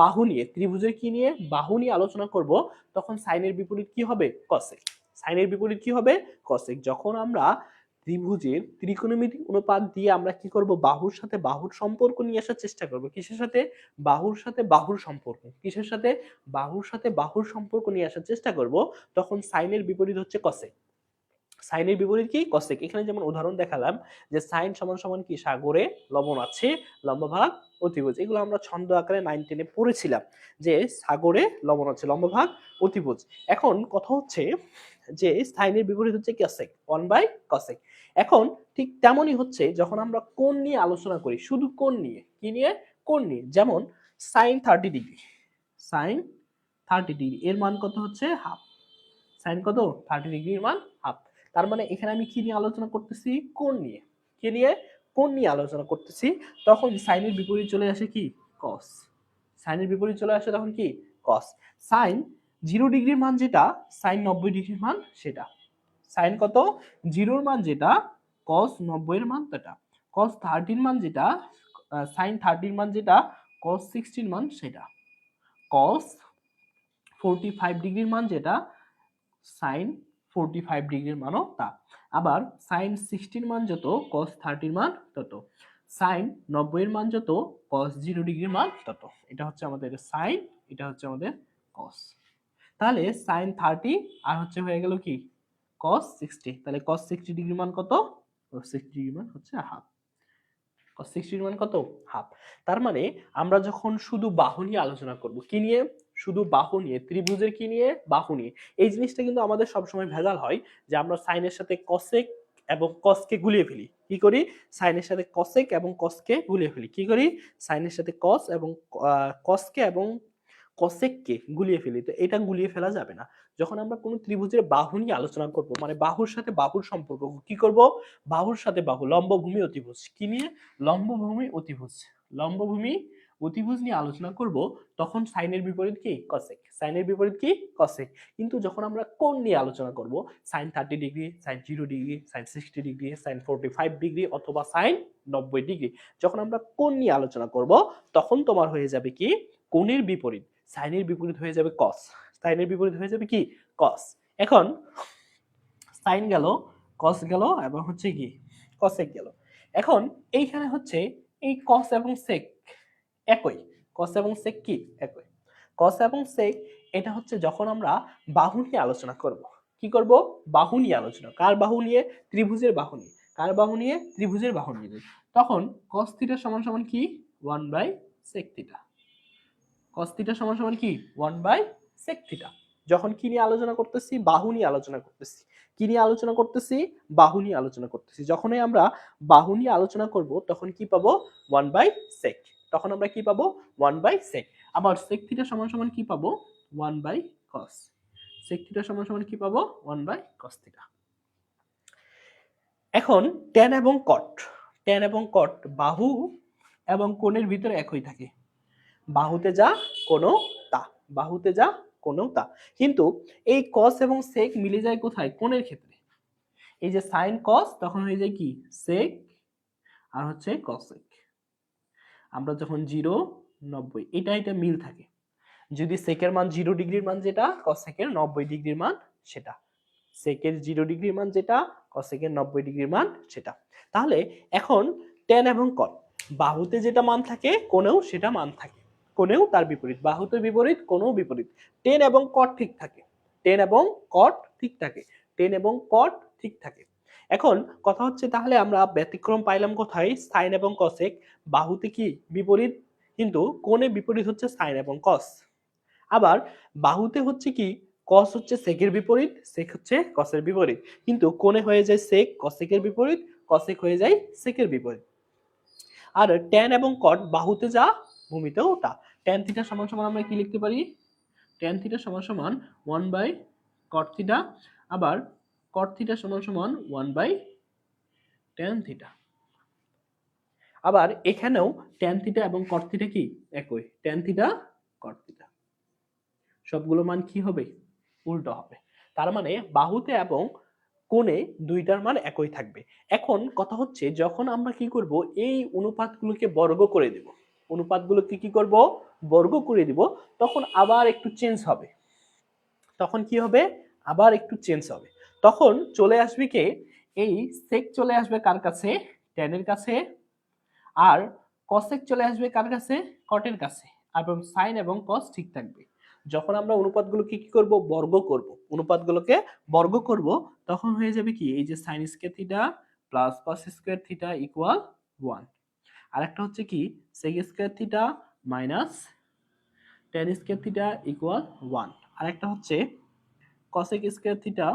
বাহু নিয়ে, ত্রিভুজের কি নিয়ে? বাহু নিয়ে আলোচনা করব, তখন সাইনের বিপরীত কি হবে? কসেক। সাইনের বিপরীত কি হবে? কসেক। যখন আমরা ত্রিভুজের ত্রিকোণমিতিক অনুপাত দিয়ে আমরা কি করব, বাহুর সাথে বাহুর সম্পর্ক নিয়ে আসার চেষ্টা করব। কিসের সাথে? বাহুর সাথে বাহুর সম্পর্ক। কিসের সাথে? বাহুর সাথে বাহুর সম্পর্ক নিয়ে আসার চেষ্টা করব। তখন সাইনের বিপরীত হচ্ছে কসেক। সাইনের বিপরীত কি? কসেক। এখানে যেমন উদাহরণ দেখালাম যে সাইন সমান সমান কি, সাগরে লবণ আছে, লম্ব ভাগ অতিভুজ। এগুলো আমরা ছন্দ আকারে 9 10 এ পড়েছিলাম যে সাগরে লবণ আছে, লম্ব ভাগ অতিভুজ। এখন কথা হচ্ছে যে সাইনের বিপরীত হচ্ছে কসেক, 1/cosec। এখন ঠিক তেমনই হচ্ছে যখন আমরা কোণ নিয়ে আলোচনা করি, শুধু কোণ নিয়ে, কি নিয়ে? কোণ নিয়ে। যেমন সাইন 30 ডিগ্রি, সাইন 30 ডিগ্রি এর মান কত হচ্ছে? হাফ। সাইন কত? 30 ডিগ্রির মান হাফ। তার মানে এখানে আমি কি নিয়ে আলোচনা করতেছি? কোণ নিয়ে। কি নিয়ে? কোণ নিয়ে আলোচনা করতেছি। তখন সাইনের বিপরীত চলে আসে কি? কস। সাইনের বিপরীত চলে আসে তখন কি? কস। সাইন 0 ডিগ্রির মান যেটা, সাইন 90 ডিগ্রির মান সেটা। সাইন কত? 0 এর মান যেটা, কস 90 এর মান সেটা। কস 30 এর মান যেটা, সাইন 30 এর মান যেটা, কস 60 এর মান সেটা। কস 45 ডিগ্রির মান যেটা, সাইন 45 ডিগ্রির মানও তা। আবার সাইন 60 মান যত, কস 30 মান তত। সাইন 90 এর মান যত, কস 0 ডিগ্রির মান তত। এটা হচ্ছে আমাদের সাইন, এটা হচ্ছে আমাদের কস। তাহলে সাইন 30 আর হচ্ছে হয়ে গেল কি? কস 60। তাহলে কস 60 ডিগ্রির মান কত? কস 60 ডিগ্রির মান হচ্ছে হাফ। cos 60 মান কত? হাফ। তার মানে আমরা যখন শুধু বাহু নিয়ে আলোচনা করব, কি নিয়ে? শুধু বাহু নিয়ে, ত্রিভুজের কি নিয়ে? বাহু নিয়ে। এই জিনিসটা কিন্তু আমাদের সবসময় ভেজাল হয় যে আমরা সাইনের সাথে কসেক এবং কসকে গুলিয়ে ফেলি। কি করি? সাইনের সাথে কসেক এবং কসকে গুলিয়ে ফেলি। কি করি? সাইনের সাথে কস এবং কসকে এবং কসেককে গুলিয়ে ফেলি। তো এটা গুলিয়ে ফেলা যাবে না। যখন আমরা কোনো ত্রিভুজের বাহু নিয়ে আলোচনা করব, মানে বাহুর সাথে বাহুর সম্পর্ক, কি করব? বাহুর সাথে বাহু, লম্বভূমি অতিভুজ। কি নিয়ে? লম্বভূমি অতিভুজ। লম্বভূমি অতিভুজ নিয়ে আলোচনা করব, তখন সাইনের বিপরীত কি? কসেক। সাইনের বিপরীত কি? কসেক। কিন্তু যখন আমরা কোণ নিয়ে আলোচনা করব, sine 30 degree, sine 0 degree, sine 60 degree, sine 45 degree অথবা সাইন 90 ডিগ্রি, যখন আমরা কোণ নিয়ে আলোচনা করব, তখন তোমার হয়ে যাবে কি? কোণের বিপরীত। সাইনের বিপরীত হয়ে যাবে কস। সাইনের বিপরীত হয়ে যাবে কি? কস। এখন সাইন গেল, কস গেল এবং হচ্ছে কি? কসেক গেল। এখন এইখানে হচ্ছে এই কস এবং সেক একই। কস এবং সেক কি? একই। কস এবং সেক এটা হচ্ছে যখন আমরা বাহু নিয়ে আলোচনা করব। কি করব? বাহু নিয়ে আলোচনা। কার বাহু নিয়ে? ত্রিভুজের বাহু নিয়ে। কার বাহু নিয়ে? ত্রিভুজের বাহু নিয়ে। তখন cos থিটা সমান সমান কি? 1/sec theta. cos থিটা সমান সমান কি? 1/sec theta. যখন কি নিয়ে আলোচনা করতেছি? বাহু নিয়ে আলোচনা করতেছি। কি নিয়ে আলোচনা করতেছি? বাহু নিয়ে আলোচনা করতেছি। যখনই আমরা বাহু নিয়ে আলোচনা করব, তখন কি পাবো? 1/sec। তখন আমরা কি পাবো? 1/sec। আবার sec থিটা সমান সমান কি পাবো? 1/cos। sec থিটা সমান সমান কি পাবো? 1/cos theta. এখন tan এবং cot, tan এবং cot বাহু এবং কোণের ভিতরে একই থাকে। বাহুতে যা, কোণও তা। বাহুতে যা, কোণও তা। কিন্তু এই cos এবং sec মিলে যায় কোথায়? কোণের ক্ষেত্রে। এই যে sin cos তখন হয়ে যায় কি? sec আর হচ্ছে cosec। আমরা যখন 0 90 এটা মিল থাকে। যদি sec এর মান 0 ডিগ্রির মান যেটা, cosec এর 90 ডিগ্রির মান সেটা। sec এর 0 ডিগ্রির মান যেটা, cosec এর 90 ডিগ্রির মান সেটা। তাহলে এখন tan এবং cot বাহুতে যেটা মান থাকে, কোণেও সেটা মান থাকে। কোণেও তার বিপরীত। বাহুতে বিপরীত, কোণেও বিপরীত। tan এবং cot ঠিক থাকে। tan এবং cot ঠিক থাকে। tan এবং cot ঠিক থাকে। এখন কথা হচ্ছে তাহলে আমরা ব্যতিক্রম পাইলাম কোথায়? sin এবং cosec। বাহুতে কি? বিপরীত, কিন্তু কোণে বিপরীত হচ্ছে sin এবং cos। আবার বাহুতে হচ্ছে কি? cos হচ্ছে sec এর বিপরীত, sec হচ্ছে cos এর বিপরীত। কিন্তু কোণে হয়ে যায় sec cosec এর বিপরীত, cosec হয়ে যায় sec এর বিপরীত। আর tan এবং cot বাহুতে যা, ভূমিতেও তা। tan থিটা সমান সমান আমরা কি লিখতে পারি? tan থিটা সমান সমান 1/cot থিটা। আবার cot থিটা সমান সমান 1/tan থিটা। আবার এখানেও tan থিটা এবং cot থিটা কি? একই। tan theta cot theta. সবগুলো মান কি হবে? উল্টো হবে। তার মানে বাহুতে এবং কোণে দুইটার মান একই থাকবে। এখন কথা হচ্ছে যখন আমরা কি করব? এই অনুপাতগুলোকে বর্গ করে দেব। অনুপাতগুলোকে কি করব? বর্গ করে দিব। তখন আবার একটু চেঞ্জ হবে। তখন কি হবে? আবার একটু চেঞ্জ হবে। তখন চলে আসবে কি? এই সেক চলে আসবে কার কাছে, ট্যানের কাছে, আর কসেক চলে আসবে কার কাছে, কটের কাছে, এবং সাইন এবং কস ঠিক থাকবে। যখন আমরা অনুপাতগুলোকে কি করব, বর্গ করব, অনুপাতগুলোকে বর্গ করব, তখন হয়ে যাবে কি, এই যে sine square theta plus cos square theta equal 1। আর একটা হচ্ছে কি, sec square theta minus tan square theta equal 1। আর একটা হচ্ছে cosec square theta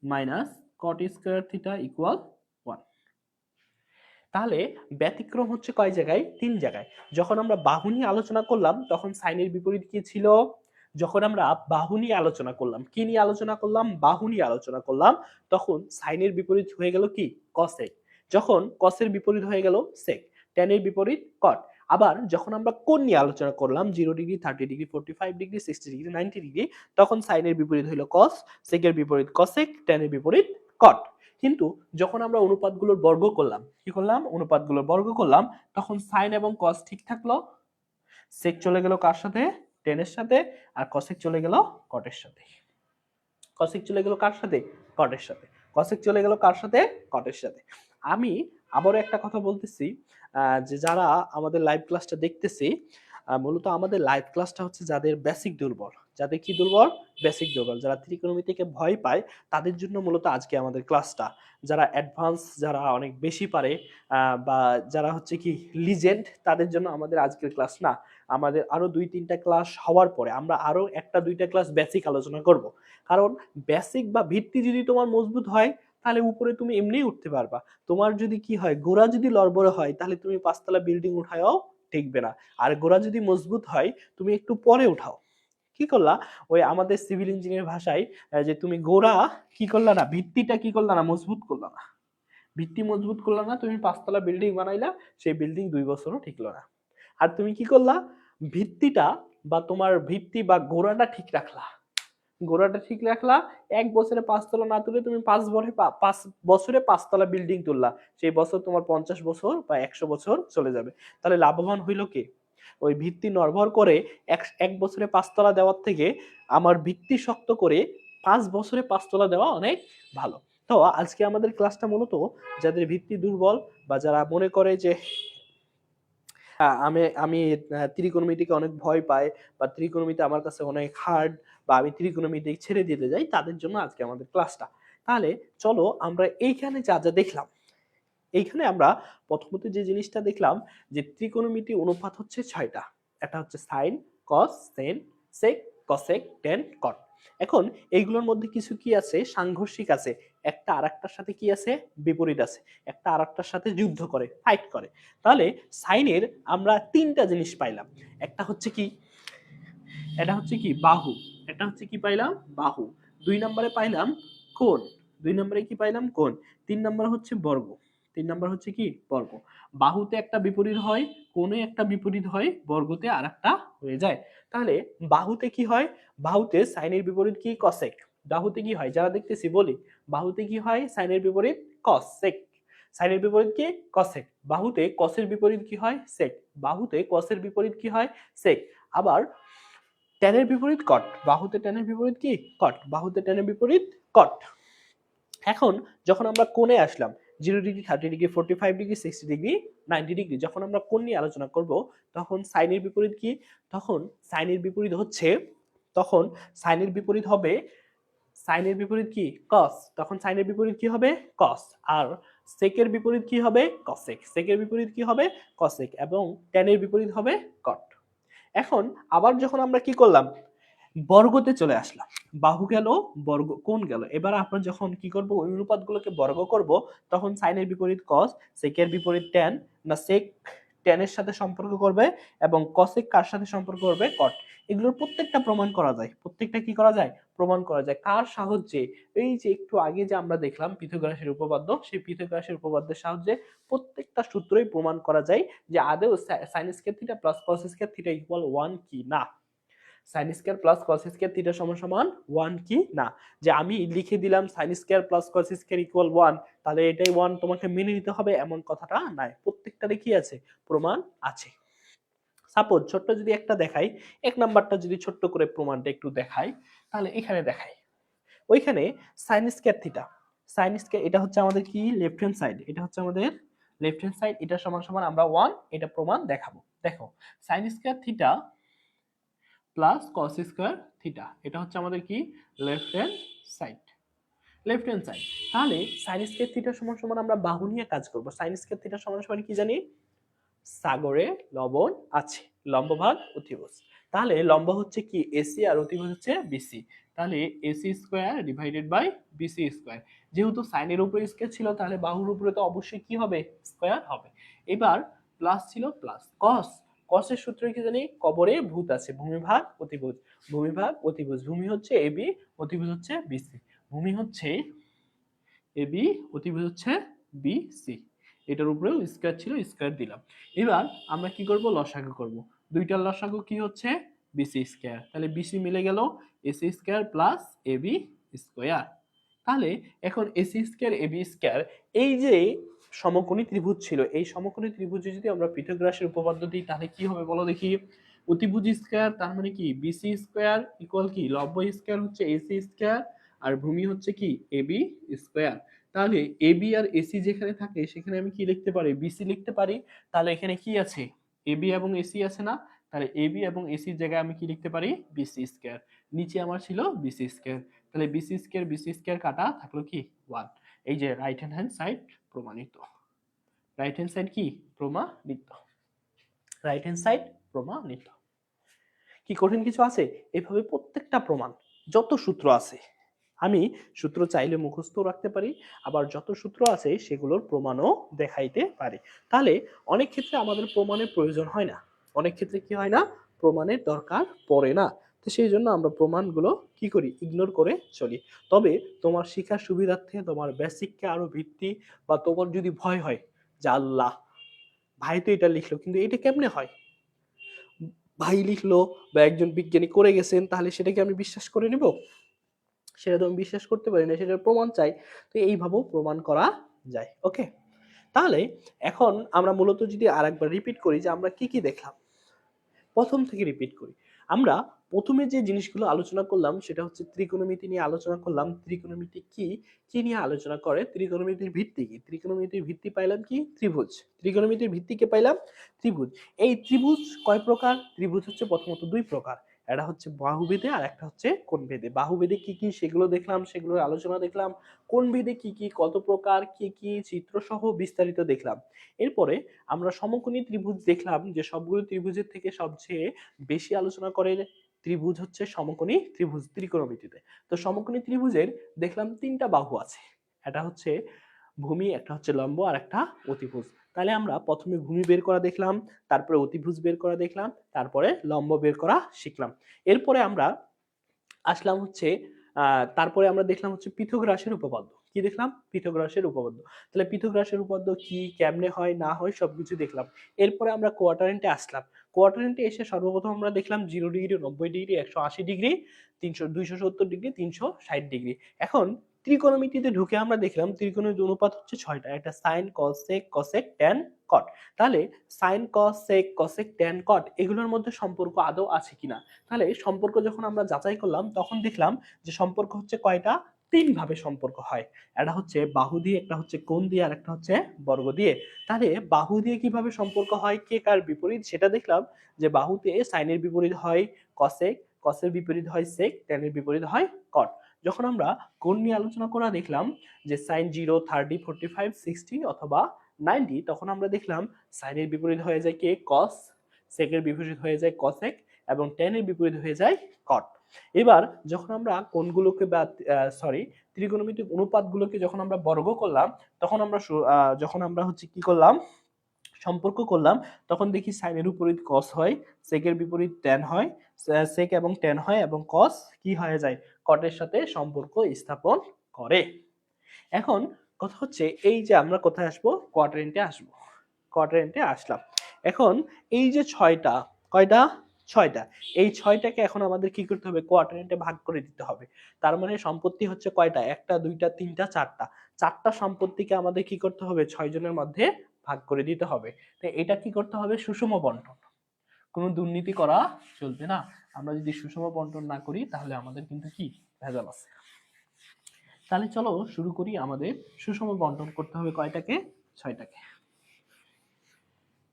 minus cot square theta equal 1। তাহলে ব্যতিক্রম হচ্ছে কয় জায়গায়, 3 জায়গায়। যখন আমরা বাহু নিয়ে আলোচনা করলাম তখন সাইনের বিপরীত কি ছিল, যখন আমরা বাহু নিয়ে আলোচনা করলাম, কি নিয়ে আলোচনা করলাম, বাহু নিয়ে আলোচনা করলাম, তখন সাইনের বিপরীত হয়ে গেল কি, কসেক। যখন কসের বিপরীত হয়ে গেল সেক, ট্যানের বিপরীত কট। আবার যখন আমরা কোণ নিয়ে আলোচনা করলাম 0 degree, 30 degree, 45 degree, 60 degree, 90 degree, তখন সাইনের বিপরীত হইল কস, সেকের বিপরীত কসেক, ট্যানের বিপরীত কট। কিন্তু যখন আমরা অনুপাতগুলোর বর্গ করলাম, কি করলাম, অনুপাতগুলোর বর্গ করলাম, তখন সাইন এবং কস ঠিক থাকলো, সেক চলে গেল কার সাথে, টেনের সাথে, আর কসেক চলে গেল কটের সাথে। কসেক চলে গেল কার সাথে, কটের সাথে। কসেক চলে গেল কার সাথে, কটের সাথে। আমি আবারও একটা কথা বলতেছি, যে যারা আমাদের লাইভ ক্লাসটা দেখতেছি, মূলত আমাদের লাইভ ক্লাসটা হচ্ছে যাদের বেসিক দুর্বল, যাদের কি দুর্বল, বেসিক দুর্বল, যারা ত্রিকোণমিতিকে ভয় পায় তাদের জন্য মূলত আজকে আমাদের ক্লাসটা। যারা অ্যাডভান্স, যারা অনেক বেশি পারে, বা যারা হচ্ছে কি লিজেন্ড, তাদের জন্য আমাদের আজকের ক্লাস না। আমাদের আরো 2-3টা ক্লাস হওয়ার পরে আমরা আরো 1-2টা ক্লাস বেসিক আলোচনা করব। কারণ বেসিক বা ভিত্তি যদি তোমার মজবুত হয় তাহলে উপরে তুমি এমনিই উঠতে পারবা। তোমার যদি কি হয়, গোড়া যদি লড়বড়ে হয় তাহলে তুমি 5তলা বিল্ডিং উঠায়ও টিকবে না। আর গোড়া যদি মজবুত হয় তুমি একটু পরে উঠাও, কি করলা, ওই আমাদের সিভিল ইঞ্জিনিয়ার ভাষায়, যে তুমি গোড়া কি করলা না, ভিত্তিটা কি করলা না, মজবুত করলা না। ভিত্তি মজবুত করলা না, তুমি 5তলা বিল্ডিং বানাইলা, সেই বিল্ডিং 2 বছরও টিকলো না। আর তুমি কি করলা, ভিত্তিটা বা তোমার ভিত্তি বা গোড়াটা ঠিক রাখলা, গোড়াটা ঠিক রাখলা, 1 বছরে 5তলা না তুলে তুমি 5 বছরে 5তলা বিল্ডিং তুললা, সেই বছর তোমার 50 বছর বা 100 বছর চলে যাবে। তাহলে লাভবান হইল কে, ওই ভিত্তি নির্ভর করে 1 বছরে 5তলা দেওয়ার থেকে আমার ভিত্তি শক্ত করে 5 বছরে 5তলা দেওয়া অনেক ভালো। তো আজকে আমাদের ক্লাসটা মূলত যাদের ভিত্তি দুর্বল, বা যারা মনে করে যে আমি আমি ত্রিকোণমিতিকে অনেক ভয় পাই, বা ত্রিকোণমিতি আমার কাছে অনেক হার্ড, বা আমি ত্রিকোণমিতি ছেড়ে দিতে যাই, তাদের জন্য আজকে আমাদের ক্লাসটা। তাহলে চলো আমরা এইখানে যা যা দেখলাম, এইখানে আমরা প্রথমত যে জিনিসটা দেখলাম যে ত্রিকোণমিতি অনুপাত হচ্ছে 6টা। একটা হচ্ছে সাইন, কস, সেন, সেক, কসেক, ট্যান, কট। এখন এইগুলোর মধ্যে কিছু কি আছে, সাংঘর্ষিক আছে, একটা আরেকটার সাথে কি আছে, বিপরীত আছে, একটা আরেকটার সাথে যুদ্ধ করে, ফাইট করে। তাহলে সাইনের আমরা 3টা জিনিস পাইলাম। একটা হচ্ছে কি, এটা হচ্ছে কি বাহু, এটা হচ্ছে কি পাইলাম, বাহু। 2 নম্বরে পাইলাম কোণ, 2 নম্বরে কি পাইলাম, কোণ। 3 নম্বর হচ্ছে বর্গ, 3 নম্বর হচ্ছে কি, বর্গ। বাহুতে একটা বিপরীত হয়, কোণে একটা বিপরীত হয়, বর্গতে আরেকটা হয়ে যায়। তাহলে বাহুতে কি হয়, বাহুতে সাইনের বিপরীত কি, কসেক। বাহুতে কি হয়, যারা দেখতেছি বলি, বাহুতে কি হয়, সাইনের বিপরীত কসেক। সাইনের বিপরীত কি, কসেক। বাহুতে কসের বিপরীত কি হয়, সেক। বাহুতে কসের বিপরীত কি হয়, সেক। আবার ট্যানের বিপরীত কট, বাহুতে ট্যানের বিপরীত কি, কট। বাহুতে ট্যানের বিপরীত কট। এখন যখন আমরা কোণে আসলাম, 0 degree, 30 degree, 45 degree, 60 degree, 90 degree, যখন আমরা কোণ নিয়ে আলোচনা করব, তখন সাইনের বিপরীত কি, তখন সাইনের বিপরীত হচ্ছে, তখন সাইনের বিপরীত হবে, সাইনের বিপরীত কি, কস। তখন সাইনের বিপরীত কি হবে, কস। আর সেকের বিপরীত কি হবে, কসেক। সেকের বিপরীত কি হবে, কসেক। এবং ট্যানের বিপরীত হবে কট। এখন আবার যখন আমরা কি করলাম, বর্গতে চলে আসলাম, বাহু গেল, বর্গ, কোণ গেল। এবার আমরা যখন কি করব, ওই অনুপাতগুলোকে বর্গ করব, তখন সাইনের বিপরীত কস, সেকের বিপরীত ট্যান, না সেক ট্যানের সাথে সম্পর্ক করবে এবং কসেক কার সাথে সম্পর্ক করবে, কট। এগুলোর প্রত্যেকটা প্রমাণ করা যায়, প্রত্যেকটা কি করা যায়, প্রমাণ করা যায়। কার সাহায্যে, এই যে একটু আগে যে আমরা দেখলাম পিথাগোরাসের উপপাদ্য, সেই পিথাগোরাসের উপপাদ্যের সাহায্যে প্রত্যেকটা সূত্রই প্রমাণ করা যায় যে আদৌ sign square theta plus cos square theta equal 1 কি না, sine square plus cos square theta সমান সমান 1 কি না। যে আমি লিখে দিলাম sine square plus cos square equal 1, তাহলে এটাই 1, তোমাকে মেনে নিতে হবে এমন কথাটা নাই, প্রত্যেকটারে কি আছে, প্রমাণ আছে। সাপোজ ছোট্ট যদি একটা দেখাই, 1 নাম্বারটা যদি ছোট্ট করে প্রমাণটা একটু দেখাই, তাহলে এখানে দেখাই, ওইখানে sign square theta, sine square এটা হচ্ছে আমাদের কি লেফট হ্যান্ড সাইড, এটা হচ্ছে আমাদের লেফট হ্যান্ড সাইড, এটা সমান সমান আমরা 1 এটা প্রমাণ দেখাবো। দেখো sign square theta plus cos square theta, এটা হচ্ছে আমাদের কি left hand side, left hand side. তাহলে সাইন স্কয়ার থিটা সমান সমান আমরা বাহু নিয়ে কাজ করব। সাইন স্কয়ার থিটা সমান সমান কি জানি, সাগরে লবণ আছে, লম্ব ভাগ অতিভুজ। তাহলে লম্ব হচ্ছে কি এসি আর অতিভুজ হচ্ছে বিসি, তাহলে AC square divided by BC square. যেহেতু সাইনের উপরে স্কয়ার ছিল তাহলে বাহুর উপরে তো অবশ্যই কি হবে, স্কয়ার হবে। এবার প্লাস ছিল প্লাস কস, কসের সূত্র কি জানি, কবরে ভূত আছে, ভূমি ভাগ অতিভুজ, ভূমি ভাগ অতিভুজ। ভূমি হচ্ছে এবি, অতিভুজ হচ্ছে বিসি। ভূমি হচ্ছে এবি, অতিভুজ হচ্ছে বিসি। এটার উপরেও স্কয়ার ছিল, স্কয়ার দিলাম। এবার আমরা কি করব, লসাগু করব। দুইটার লসাগু কি হচ্ছে বিসি স্কয়ার, তাহলে বিসি মিলে গেল AC square plus AB square. তাহলে এখন এসি স্কয়ার এবি স্কয়ার, এই যে সমকোণী ত্রিভুজ ছিল, এই সমকোণী ত্রিভুজে যদি আমরা পিথাগোরাসের উপপাদ্য দিই তাহলে কি হবে বলো দেখি। অতিভুজ স্কয়ার তার মানে কি বিসি স্কয়ার ইকুয়াল কি লব্ব স্কয়ার হচ্ছে এসি স্কয়ার, আর ভূমি হচ্ছে কি এবি স্কয়ার। তাহলে এবি আর এসি যেখানে থাকে সেখানে আমি কি লিখতে পারি, বিসি লিখতে পারি। তাহলে এখানে কি আছে, এবি এবং এসি আছে না, তাহলে এবি এবং এসির জায়গায় আমি কি লিখতে পারি, বিসি স্কয়ার। নিচে আমার ছিল বিসি স্কয়ার, তাহলে বিসি স্কয়ার কাটা থাকলো কি 1। এই যে রাইট হ্যান্ড সাইড প্রমাণিত, রাইট হ্যান্ড সাইড কি প্রমাণিত, রাইট হ্যান্ড সাইড প্রমাণিত। কি কঠিন কিছু আছে? এইভাবে প্রত্যেকটা প্রমাণ যত সূত্র আছে, আমি সূত্র চাইলে মুখস্থ রাখতে পারি, আবার যত সূত্র আছে সেগুলোর প্রমাণও দেখাইতে পারি। তাহলে অনেক ক্ষেত্রে আমাদের প্রমাণের প্রয়োজন হয় না, অনেক ক্ষেত্রে কি হয় না, প্রমাণের দরকার পড়ে না। তো সেই জন্য আমরা প্রমাণগুলো কি করি, ইগনোর করে চলি। তবে তোমার শিক্ষার সুবিধার্থে তোমার বেসিককে আরো ভিত্তি, বা তোমার যদি ভয় হয় যে আল্লাহ ভাই তো এটা লিখলো কিন্তু এটা কেমনে হয়, ভাই লিখলো বা একজন বিজ্ঞানী করে গেছেন, তাহলে সেটাকে আমি বিশ্বাস করে নিব, সেটা তো আমি বিশ্বাস করতে পারি না, সেটার প্রমাণ চাই। তো এইভাবেও প্রমাণ করা যায়। ওকে, তাহলে এখন আমরা মূলত যদি আরেকবার রিপিট করি যে আমরা কি কি দেখলাম, প্রথম থেকে রিপিট করি। আমরা প্রথমে যে জিনিসগুলো আলোচনা করলাম সেটা হচ্ছে ত্রিকোণমিতি নিয়ে আলোচনা করলাম। ত্রিকোণমিতি কি, কি নিয়ে আলোচনা করে, ত্রিকোণমিতির ভিত্তি কি, ত্রিকোণমিতির ভিত্তি পাইলাম কি ত্রিভুজ, ত্রিকোণমিতির ভিত্তিকে পাইলাম ত্রিভুজ। এই ত্রিভুজ কয় প্রকার, ত্রিভুজ হচ্ছে প্রথমত দুই প্রকার, একটা হচ্ছে বাহুভেদে আর একটা হচ্ছে কোণভেদে। বাহুভেদে কি কি সেগুলো দেখলাম, সেগুলোর আলোচনা দেখলাম। কোণভেদে কি কি, কত প্রকার, কি কি চিত্র সহ বিস্তারিত দেখলাম। এরপরে আমরা সমকোণী ত্রিভুজ দেখলাম, যে সবগুলো ত্রিভুজের থেকে সবচেয়ে বেশি আলোচনা করে ত্রিভুজ হচ্ছে সমকোণী ত্রিভুজ ত্রিকোণমিতিতে। তো সমকোণী ত্রিভুজের দেখলাম তিনটা বাহু আছে, একটা হচ্ছে ভূমি, একটা হচ্ছে লম্ব, আর একটা অতিভুজ। তাহলে আমরা প্রথমে ভূমি বের করা দেখলাম, তারপরে অতিভুজ বের করা দেখলাম, তারপরে লম্ব বের করা শিখলাম। এরপরে আমরা আসলাম হচ্ছে তারপরে আমরা দেখলাম হচ্ছে পিথাগোরাসের উপপাদ্য। কি দেখলাম, পিথাগোরাসের উপপাদ্য। তাহলে পিথাগোরাসের উপপাদ্য কি, কেমনে হয় না হয় সবকিছু দেখলাম। এরপরে আমরা কোয়াড্রেন্টে আসলাম। কোয়াড্রেন্টে এসে সর্বপ্রথম আমরা দেখলাম 0 degree, 90 degree, 180 degree, 270 degree, 360 degree. এখন ত্রিকোণমিতিতে ঢুকে আমরা দেখলাম ত্রিকোণের অনুপাত হচ্ছে 6টা, একটা sign, cos, sec, cosec, tan, কট। তাহলে sign, cos, sec, cosec, tan, কট এগুলোর মধ্যে সম্পর্ক আদৌ আছে কিনা। তাহলে সম্পর্ক যখন আমরা যাচাই করলাম তখন দেখলাম যে সম্পর্ক হচ্ছে কয়টা, তিন ভাবে সম্পর্ক হয়। একটা হচ্ছে বাহু দিয়ে, একটা হচ্ছে কোণ দিয়ে, আর একটা হচ্ছে বর্গ দিয়ে। তাহলে বাহু দিয়ে কিভাবে সম্পর্ক হয়, কে কার বিপরীত সেটা দেখলাম, যে বাহুতে সাইনের বিপরীত হয় কসেক, কসের বিপরীত হয় সেক, ট্যানের বিপরীত হয় কট। যখন আমরা কোণ নিয়ে আলোচনা করা দেখলাম যে সাইন 0, 30, 45, 60 অথবা 90, তখন আমরা দেখলাম সাইনের বিপরীত হয়ে যায় কে, কস, সেকের বিপরীত হয়ে যায় কসেক, এবং ট্যানের বিপরীত হয়ে যায় কট। এবার যখন আমরা কোণগুলোকে বা ত্রিকোণমিতিক অনুপাতগুলোকে যখন আমরা বর্গ করলাম, তখন আমরা যখন আমরা হচ্ছে কি করলাম, সম্পর্ক করলাম, তখন দেখি সাইনের বিপরীত কস হয়, সেকের বিপরীত ট্যান হয়, সেক এবং ট্যান হয়, এবং কস কি হয়ে যায়, কটের সাথে সম্পর্ক স্থাপন করে। এখন কথা হচ্ছে এই যে আমরা কোথায় আসবো, কোয়াড্রেন্টে আসবো। কোয়াড্রেন্টে আসলাম। এখন এই যে ছয়টা, কয়টা, ছয়টা, এই ছয়টাকে এখন আমাদের কি করতে হবে, কোয়াড্রেন্টে ভাগ করে দিতে হবে। তার মানে সম্পত্তি হচ্ছে কয়টা, একটা, দুইটা, তিনটা, চারটা। চারটা সম্পত্তিকে আমাদের কি করতে হবে, 6 জনের মধ্যে ভাগ করে দিতে হবে। তো এটা কি করতে হবে, সুষম বন্টন, কোনো দুর্নীতি করা চলবে না। আমরা যদি সুষম বন্টন না করি তাহলে আমাদের কিন্তু কি ভেজাল আছে। তাহলে চলো শুরু করি। আমাদের সুষম বন্টন করতে হবে কয়টাকে? 6টাকে।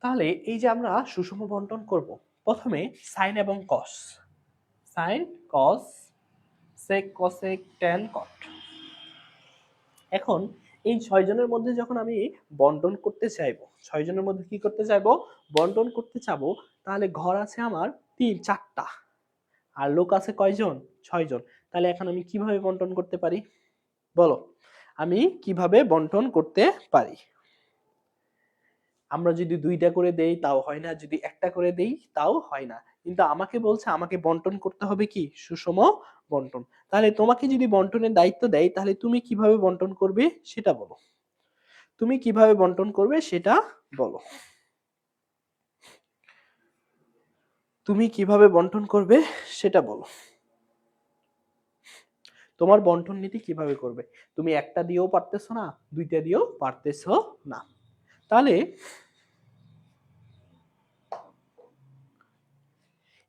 তাহলে এই যে আমরা সুষম বন্টন করব, প্রথমে সাইন এবং cos, sine cos, sec cosec tan cot. এখন এই 6 জনের মধ্যে যখন আমি বন্টন করতে চাইবো, 6 জনের মধ্যে কি করতে চাইবো? বন্টন করতে চাবো। তাহলে ঘর আছে আমার 4টা, আর লোক আছে কয়জন? 6 জন। তাহলে এখন আমি কিভাবে বন্টন করতে পারি বলো? আমি কিভাবে বন্টন করতে পারি? আমরা যদি 2টা করে দেই তাও হয় না, যদি একটা করে দেই তাও হয় না। কিন্তু আমাকে বলছে আমাকে বন্টন করতে হবে কি? সুষম বন্টন। তাহলে তোমাকে যদি বন্টনের দায়িত্ব দেয়, তাহলে তুমি কিভাবে বন্টন করবে সেটা বলো। তুমি কিভাবে বন্টন করবে সেটা বলো। তুমি কিভাবে বন্টন করবে সেটা বলো। তোমার বন্টন নীতি কিভাবে করবে? তুমি একটা দিয়েও পারতেছো না, 2টা দিয়েও পারতেছো না। তাহলে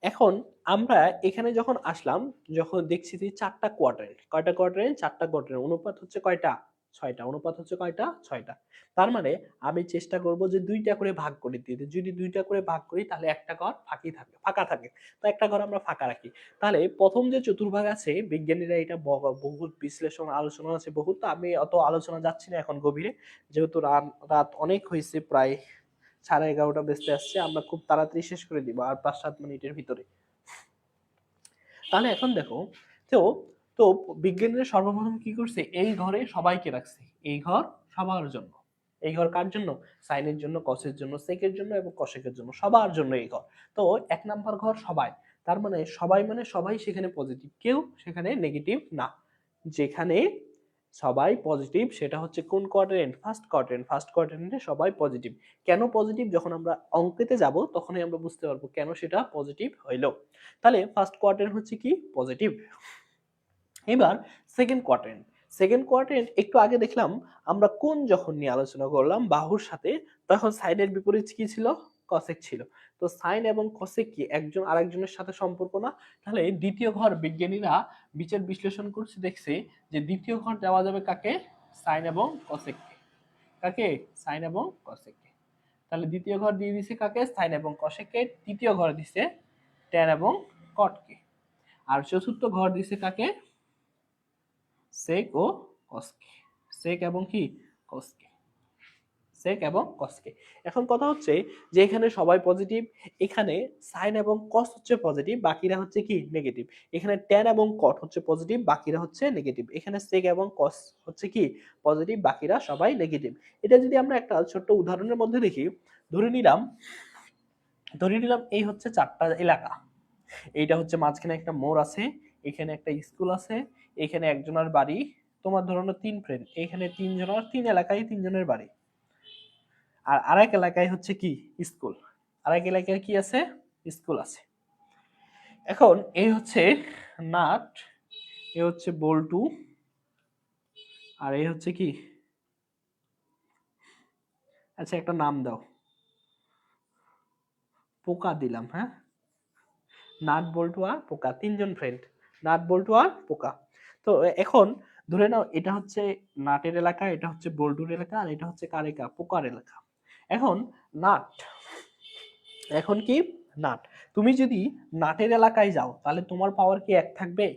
এখন আমরা এখানে যখন আসলাম, যখন দেখছি যে 4টা কোয়াড্রেন্ট, কয়টা কোয়াড্রেন্ট? 4টা কোয়াড্রেন্ট। অনুপাত হচ্ছে কয়টা? 6টা। অনুপাত হচ্ছে কয়টা? 6টা। তার মানে আমি চেষ্টা করব যে 2টা করে ভাগ করে দিতে। যদি 2টা করে ভাগ করি তাহলে একটা ঘর ফাঁকা থাকে। তো একটা ঘর আমরা ফাঁকা রাখি। তাহলে প্রথম যে চতুর্ভাগ আছে, বিজ্ঞানীরা এটা বহুত বিশ্লেষণ আলোচনা আছে বহুত। তো আমি অত আলোচনা যাচ্ছি না এখন গভীরে, যেহেতু রাত অনেক হয়েছে, প্রায় 11:30 বেজতে আসছে। আমরা খুব তাড়াতাড়ি শেষ করে দিব আর 5-7 মিনিটের ভিতরে। তাহলে এখন দেখো, তো তো বিজ্ঞানীরা সর্বপ্রথম কি করছে? এই ঘরে সবাইকে রাখছে। এই ঘর সবার জন্য। এই ঘর কার জন্য? সাইনের জন্য, কসের জন্য, সেকের জন্য এবং কসেকের জন্য, সবার জন্য এই ঘর। তো 1 নাম্বার ঘর সবাই। তার মানে সবাই মানে সবাই সেখানে পজিটিভ, কেউ সেখানে নেগেটিভ না। যেখানে সবাই পজিটিভ সেটা হচ্ছে কোন কোয়াড্রেন্ট? First quadrant. ফার্স্ট কোয়াড্রেন্টে সবাই পজিটিভ। কেন পজিটিভ? যখন আমরা অঙ্কেতে যাব তখনই আমরা বুঝতে পারবো কেন সেটা পজিটিভ হইলো। তাহলে ফার্স্ট কোয়াড্রেন্ট হচ্ছে কি? পজিটিভ। এবার সেকেন্ড কোয়াড্রেন্ট। সেকেন্ড কোয়াড্রেন্ট একটু আগে দেখলাম আমরা কোন যখন নিয়ে আলোচনা করলাম বাহুর সাথে, তখন সাইনের বিপরীত কি ছিল? কসেক ছিল। তো সাইন এবং কসেক কি একজন আরেকজনের সাথে সম্পর্ক না? তাহলে দ্বিতীয় ঘর বিজ্ঞানীরা বিচার বিশ্লেষণ করছে, দেখছে যে দ্বিতীয় ঘর দেওয়া যাবে কাকে? সাইন এবং কসেককে। কাকে? সাইন এবং কসেককে। তাহলে দ্বিতীয় ঘর দিয়ে দিছে কাকে? সাইন এবং কসেককে। তৃতীয় ঘর দিছে ট্যান এবং কটকে। আর চতুর্থ ঘর দিছে কাকে? সেক ও কসকে। সেক এবং কি? কসকে। সেক এবং কসকে। এখন কথা হচ্ছে যে এখানে সবাই পজিটিভ, এখানে সাইন এবং কস হচ্ছে পজিটিভ, বাকিরা হচ্ছে কি? নেগেটিভ। এখানে ট্যান এবং কট হচ্ছে পজিটিভ, বাকিরা হচ্ছে নেগেটিভ। এখানে সেক এবং কস হচ্ছে কি? পজিটিভ, বাকিরা সবাই নেগেটিভ। এটা যদি আমরা একটা ছোট্ট উদাহরণের মধ্যে দেখি, ধরে নিলাম এই হচ্ছে 4টা এলাকা। এইটা হচ্ছে মাঝখানে একটা মোড় আছে, এখানে একটা স্কুল আছে, এখানে একজনের বাড়ি। তোমার ধরো 3 ফ্রেন্ড, এখানে 3 জনের, 3 এলাকায় 3 জনের বাড়ি। আর আরেক এলাকায় হচ্ছে কি? স্কুল। আরেক এলাকায় কি আছে? স্কুল আছে। এখন এই হচ্ছে নাট, এ হচ্ছে বল্টু, আর এই হচ্ছে কি? আচ্ছা একটা নাম দাও। পোকা দিলাম, হ্যাঁ? নাট বল্টু আর পোকা, 3জন ফ্রেন্ড। নাট বল্টু আর পোকা। তো এখন ধরে নাও এটা হচ্ছে নাটের এলাকা, এটা হচ্ছে বল্টুর এলাকা, আর এটা হচ্ছে কার এলাকা? পোকার এলাকা। এখন নাট, এখন কি? নাট, তুমি যদি নাটের এলাকায় যাও তাহলে তোমার পাওয়ার কি 1 থাকবে?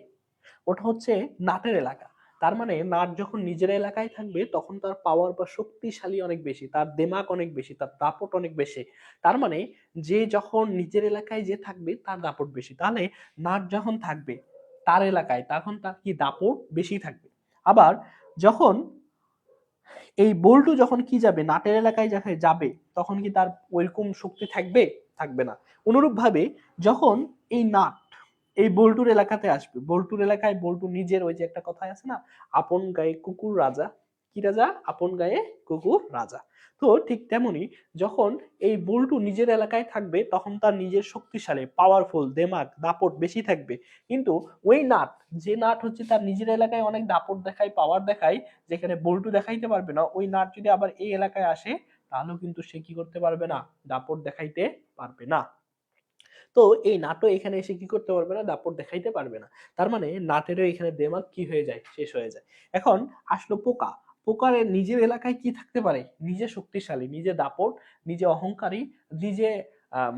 ওটা হচ্ছে নাটের এলাকা। তার মানে নাট যখন নিজের এলাকায় থাকবে তখন তার পাওয়ার বা শক্তিশালী অনেক বেশি, তার দিমাগ অনেক বেশি, তার দাপট অনেক বেশি। তার মানে যে যখন নিজের এলাকায় যে থাকবে তার দাপট বেশি। তাহলে নাট যখন থাকবে তার এলাকায় তখন তার কি? দাপট বেশি থাকবে। আবার যখন এই বল্টু যখন কি যাবে? নাটের এলাকায় যাবে, তখন কি তার ওইরকম শক্তি থাকবে? থাকবে না। অনুরূপ ভাবে যখন এই নাট এই বল্টুর এলাকাতে আসবে, বল্টুর এলাকায় বল্টু নিজের, ওই যে একটা কথাই আছে না, আপন গায়ে কুকুর রাজা। কি রাজা? আপন গায়ে কুকুর রাজা। তো ঠিক তেমনি যখন এই বল্টু নিজের এলাকায় থাকবে তখন তার নিজের শক্তিশালী, পাওয়ারফুল দেমাগ, দাপট বেশি থাকবে। কিন্তু ওই নাট, যে নাট হচ্ছে তার নিজের এলাকায় অনেক দাপট দেখায়, পাওয়ার দেখায়, যেখানে বল্টু দেখাইতে পারবে না, ওই নাট যদি আবার এই এলাকায় আসে তাহলেও কিন্তু সে কি করতে পারবে না? দাপট দেখাইতে পারবে না। তো এই নাটও এখানে এসে কি করতে পারবে না, দাপট দেখাইতে পারবে না। তার মানে নাটেরও এখানে দেমাগ কি হয়ে যায়, শেষ হয়ে যায়। এখন আসলো পোকা। পোকার নিজের এলাকায় কি থাকতে পারে, নিজে শক্তিশালী, নিজে দাপট, নিজে অহংকারী, নিজে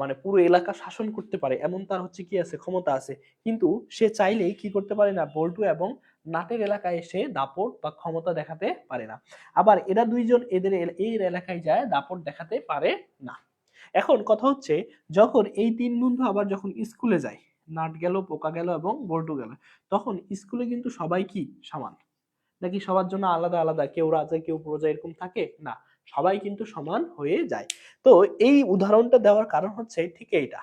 মানে পুরো এলাকা শাসন করতে পারে এমন তার হচ্ছে কি আছে, ক্ষমতা আছে। কিন্তু সে চাইলেই কি করতে পারে না, বল্টু এবং নাটের এলাকায় এসে দাপট বা ক্ষমতা দেখাতে পারে না। আবার এরা দুইজন এই এলাকায় যায় দাপট দেখাতে পারে না। এখন কথা হচ্ছে, যখন এই তিন বন্ধু আবার যখন স্কুলে যায়, নাট গেল, পোকা গেল এবং বল্টু গেল, তখন স্কুলে কিন্তু সবাই কি সমান, নাকি সবার জন্য আলাদা আলাদা, কেউ রাজা কেউ প্রজা এরকম থাকে না, সবাই কিন্তু সমান হয়ে যায়। তো এই উদাহরণটা দেওয়ার কারণ হচ্ছে ঠিক এইটা,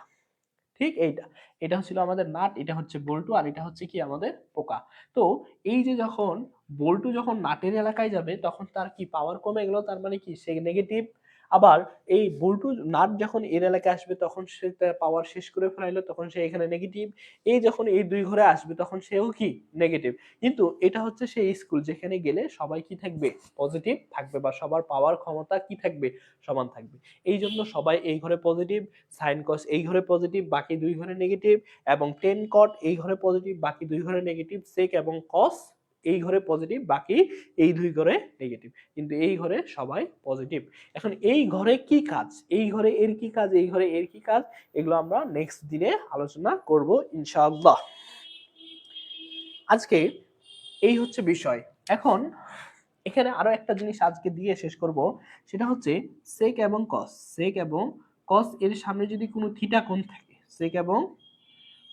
ঠিক এইটা। এটা হচ্ছিল আমাদের নাট, এটা হচ্ছে বল্টু, আর এটা হচ্ছে কি আমাদের পোকা। তো এই যে যখন বল্টু যখন নাটের এলাকায় যাবে তখন তার কি পাওয়ার কমে গেল, তার মানে কি সে নেগেটিভ। আবার এই বল্টু নাট যখন এর এলাকায় আসবে তখন সে তার পাওয়ার শেষ করে ফেলাইলো, তখন সে এখানে নেগেটিভ। এই যখন এই দুই ঘরে আসবে তখন সেও কি নেগেটিভ। কিন্তু এটা হচ্ছে সেই স্কুল যেখানে গেলে সবাই কি থাকবে, পজিটিভ থাকবে, বা সবার পাওয়ার ক্ষমতা কি থাকবে, সমান থাকবে। এই জন্য সবাই এই ঘরে পজিটিভ, সাইন কস এই ঘরে পজিটিভ, বাকি দুই ঘরে নেগেটিভ, এবং টেন কট এই ঘরে পজিটিভ, বাকি দুই ঘরে নেগেটিভ, সেক এবং কস এই ঘরে পজিটিভ, বাকি এই দুই ঘরে নেগেটিভ, কিন্তু এই ঘরে সবাই পজিটিভ। এখন এই ঘরে কি কাজ, এই ঘরে এর কি কাজ, এই ঘরে এর কি কাজ, এগুলো আমরা নেক্সট দিনে আলোচনা করব ইনশাআল্লাহ। আজকে এই হচ্ছে বিষয়। এখন এখানে আরো একটা জিনিস আজকে দিয়ে শেষ করব, সেটা হচ্ছে সেক এবং কস। সেক এবং কস এর সামনে যদি কোনো থিটা কোণ থাকে, সেক এবং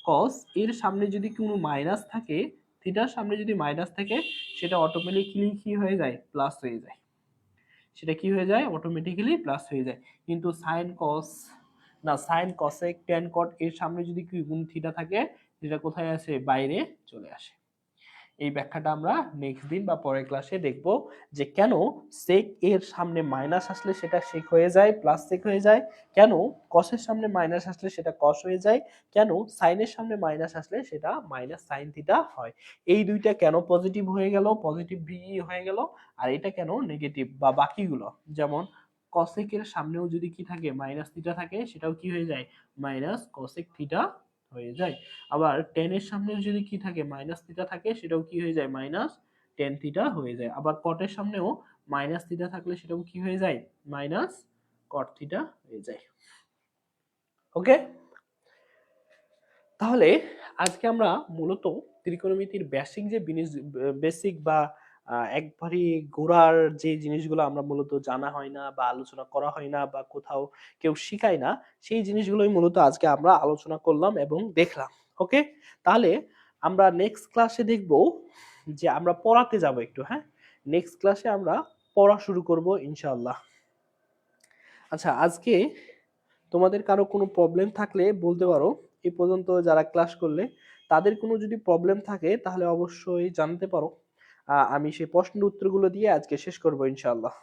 কস এর সামনে যদি কোনো মাইনাস থাকে, থিটার সামনে যদি মাইনাস থাকে, সেটা অটোমেটিক্যালি কি হয়ে যায়, প্লাস হয়ে যায়। সেটা কি হয়ে যায়, অটোমেটিক্যালি প্লাস হয়ে যায়। কিন্তু সাইন কস না, সাইন কসেক ট্যান কট এর সামনে যদি কি গুণ থিটা থাকে, সেটা কোথায় আসে, বাইরে চলে আসে। এই ব্যাখ্যাটা আমরা নেক্সট দিন বা পরের ক্লাসে দেখব, যে কেন সেক এর সামনে মাইনাস আসলে সেটা সেক হয়ে যায়, প্লাস সেক হয়ে যায়, কেন কসের সামনে মাইনাস আসলে সেটা কস হয়ে যায়, কেন সাইনের সামনে মাইনাস আসলে সেটা মাইনাস সাইন থিটা হয়। এই দুইটা কেন পজিটিভ হয়ে গেল, পজিটিভ ভিই হয়ে গেল, আর এটা কেন নেগেটিভ, বা বাকিগুলো যেমন কসেকের সামনেও যদি কি থাকে, মাইনাস থিটা থাকে, সেটাও কি হয়ে যায়, মাইনাস কসেক থিটা হয়ে যায়। আবার টেন এর সামনে যদি কি থাকে, মাইনাস থিটা থাকে, সেটাও কি হয়ে যায়, মাইনাস টেন থিটা হয়ে যায়। আবার কটের সামনেও মাইনাস থিটা থাকলে সেটাও কি হয়ে যায়, মাইনাস কট থিটা হয়ে যায়। ওকে, তাহলে আজকে আমরা মূলত ত্রিকোণমিতির বেসিক যে বেসিক বা একবারই গোড়ার যে জিনিসগুলো আমরা মূলত জানা হয় না বা আলোচনা করা হয় না বা কোথাও কেউ শিখায় না, সেই জিনিসগুলোই মূলত আজকে আমরা আলোচনা করলাম এবং দেখলাম। ওকে, তাহলে আমরা নেক্সট ক্লাসে দেখব যে আমরা পড়াতে যাব একটু। হ্যাঁ, নেক্সট ক্লাসে আমরা পড়া শুরু করব ইনশাআল্লাহ। আচ্ছা, আজকে তোমাদের কারো কোনো প্রবলেম থাকলে বলতে পারো। এই পর্যন্ত যারা ক্লাস করলে তাদের কোনো যদি প্রবলেম থাকে তাহলে অবশ্যই জানতে পারো। আমি সেই প্রশ্নের উত্তরগুলো দিয়ে আজকে শেষ করব ইনশাআল্লাহ।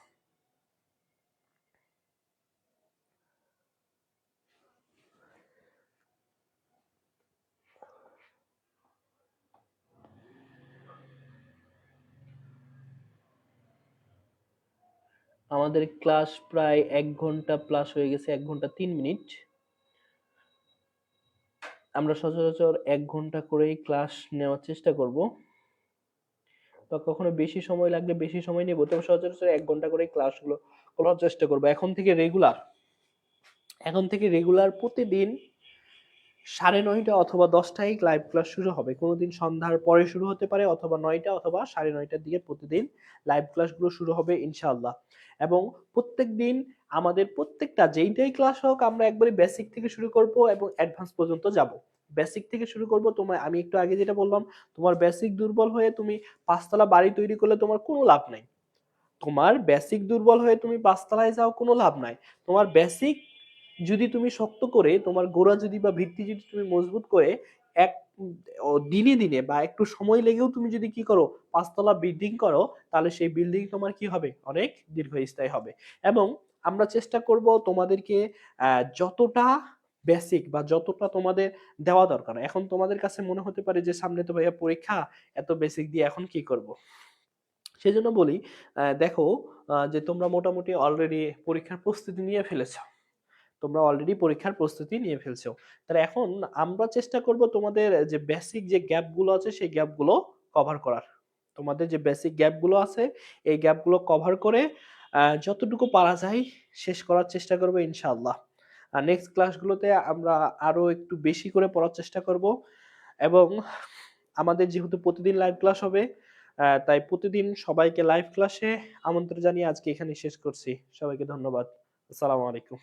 আমাদের ক্লাস প্রায় 1 ঘন্টা প্লাস হয়ে গেছে, 1 ঘন্টা 3 মিনিট। আমরা সচরাচর 1 ঘন্টা করেই ক্লাস নেওয়ার চেষ্টা করব, বা কখনো বেশি সময় লাগলে বেশি সময় নেব, তবে সচরাচর 1 ঘন্টা করে ক্লাসগুলো করার চেষ্টা করবো। এখন থেকে রেগুলার প্রতিদিন 9:30 অথবা 10টায় লাইভ ক্লাস শুরু হবে। কোনোদিন সন্ধ্যার পরে শুরু হতে পারে, অথবা 9টা অথবা 9:30টার দিকে প্রতিদিন লাইভ ক্লাসগুলো শুরু হবে ইনশাআল্লাহ। এবং প্রত্যেকদিন আমাদের প্রত্যেকটা যেইটাই ক্লাস হোক আমরা একবারে বেসিক থেকে শুরু করব এবং অ্যাডভান্স পর্যন্ত যাব। বেসিক থেকে শুরু করব। তোমার আমি একটু আগে যেটা বললাম, তোমার বেসিক দুর্বল হয়ে তুমি 5তলা বাড়ি তৈরি করলে তোমার কোনো লাভ নাই। তোমার বেসিক দুর্বল হয়ে তুমি 5তলায় যাও, কোনো লাভ নাই। তোমার বেসিক যদি তুমি শক্ত করে, তোমার গোড়া যদি বা ভিত্তি যদি তুমি মজবুত করে এক দিনে দিনে বা একটু সময় লেগেও তুমি যদি কি করো, 5তলা বিল্ডিং করো, তাহলে সেই বিল্ডিং তোমার কি হবে, অনেক দীর্ঘস্থায়ী হবে। এবং আমরা চেষ্টা করব তোমাদেরকে যতটা বেসিক বা যতটা তোমাদের দেওয়া দরকার। এখন তোমাদের কাছে মনে হতে পারে যে সামনে তো ভাইয়া পরীক্ষা, এত বেসিক দিয়ে এখন কি করব। সেজন্য বলি, দেখো যে তোমরা মোটামুটি অলরেডি পরীক্ষার প্রস্তুতি নিয়ে ফেলেছো। তোমরা অলরেডি পরীক্ষার প্রস্তুতি নিয়ে ফেলছো। তাহলে এখন আমরা চেষ্টা করব তোমাদের যে বেসিক যে গ্যাপগুলো আছে সেই গ্যাপগুলো কভার করার। তোমাদের যে বেসিক গ্যাপগুলো আছে এই গ্যাপগুলো কভার করে যতটুকু পারা যায় শেষ করার চেষ্টা করব ইনশাআল্লাহ। আর নেক্সট ক্লাসগুলোতে আমরা আরো একটু বেশি করে পড়ার চেষ্টা করব এবং আমাদের যেহেতু প্রতিদিন লাইভ ক্লাস হবে তাই প্রতিদিন সবাইকে লাইভ ক্লাসে আমন্ত্রণ জানিয়ে আজকে এখানেই শেষ করছি। সবাইকে ধন্যবাদ। আসসালামু আলাইকুম।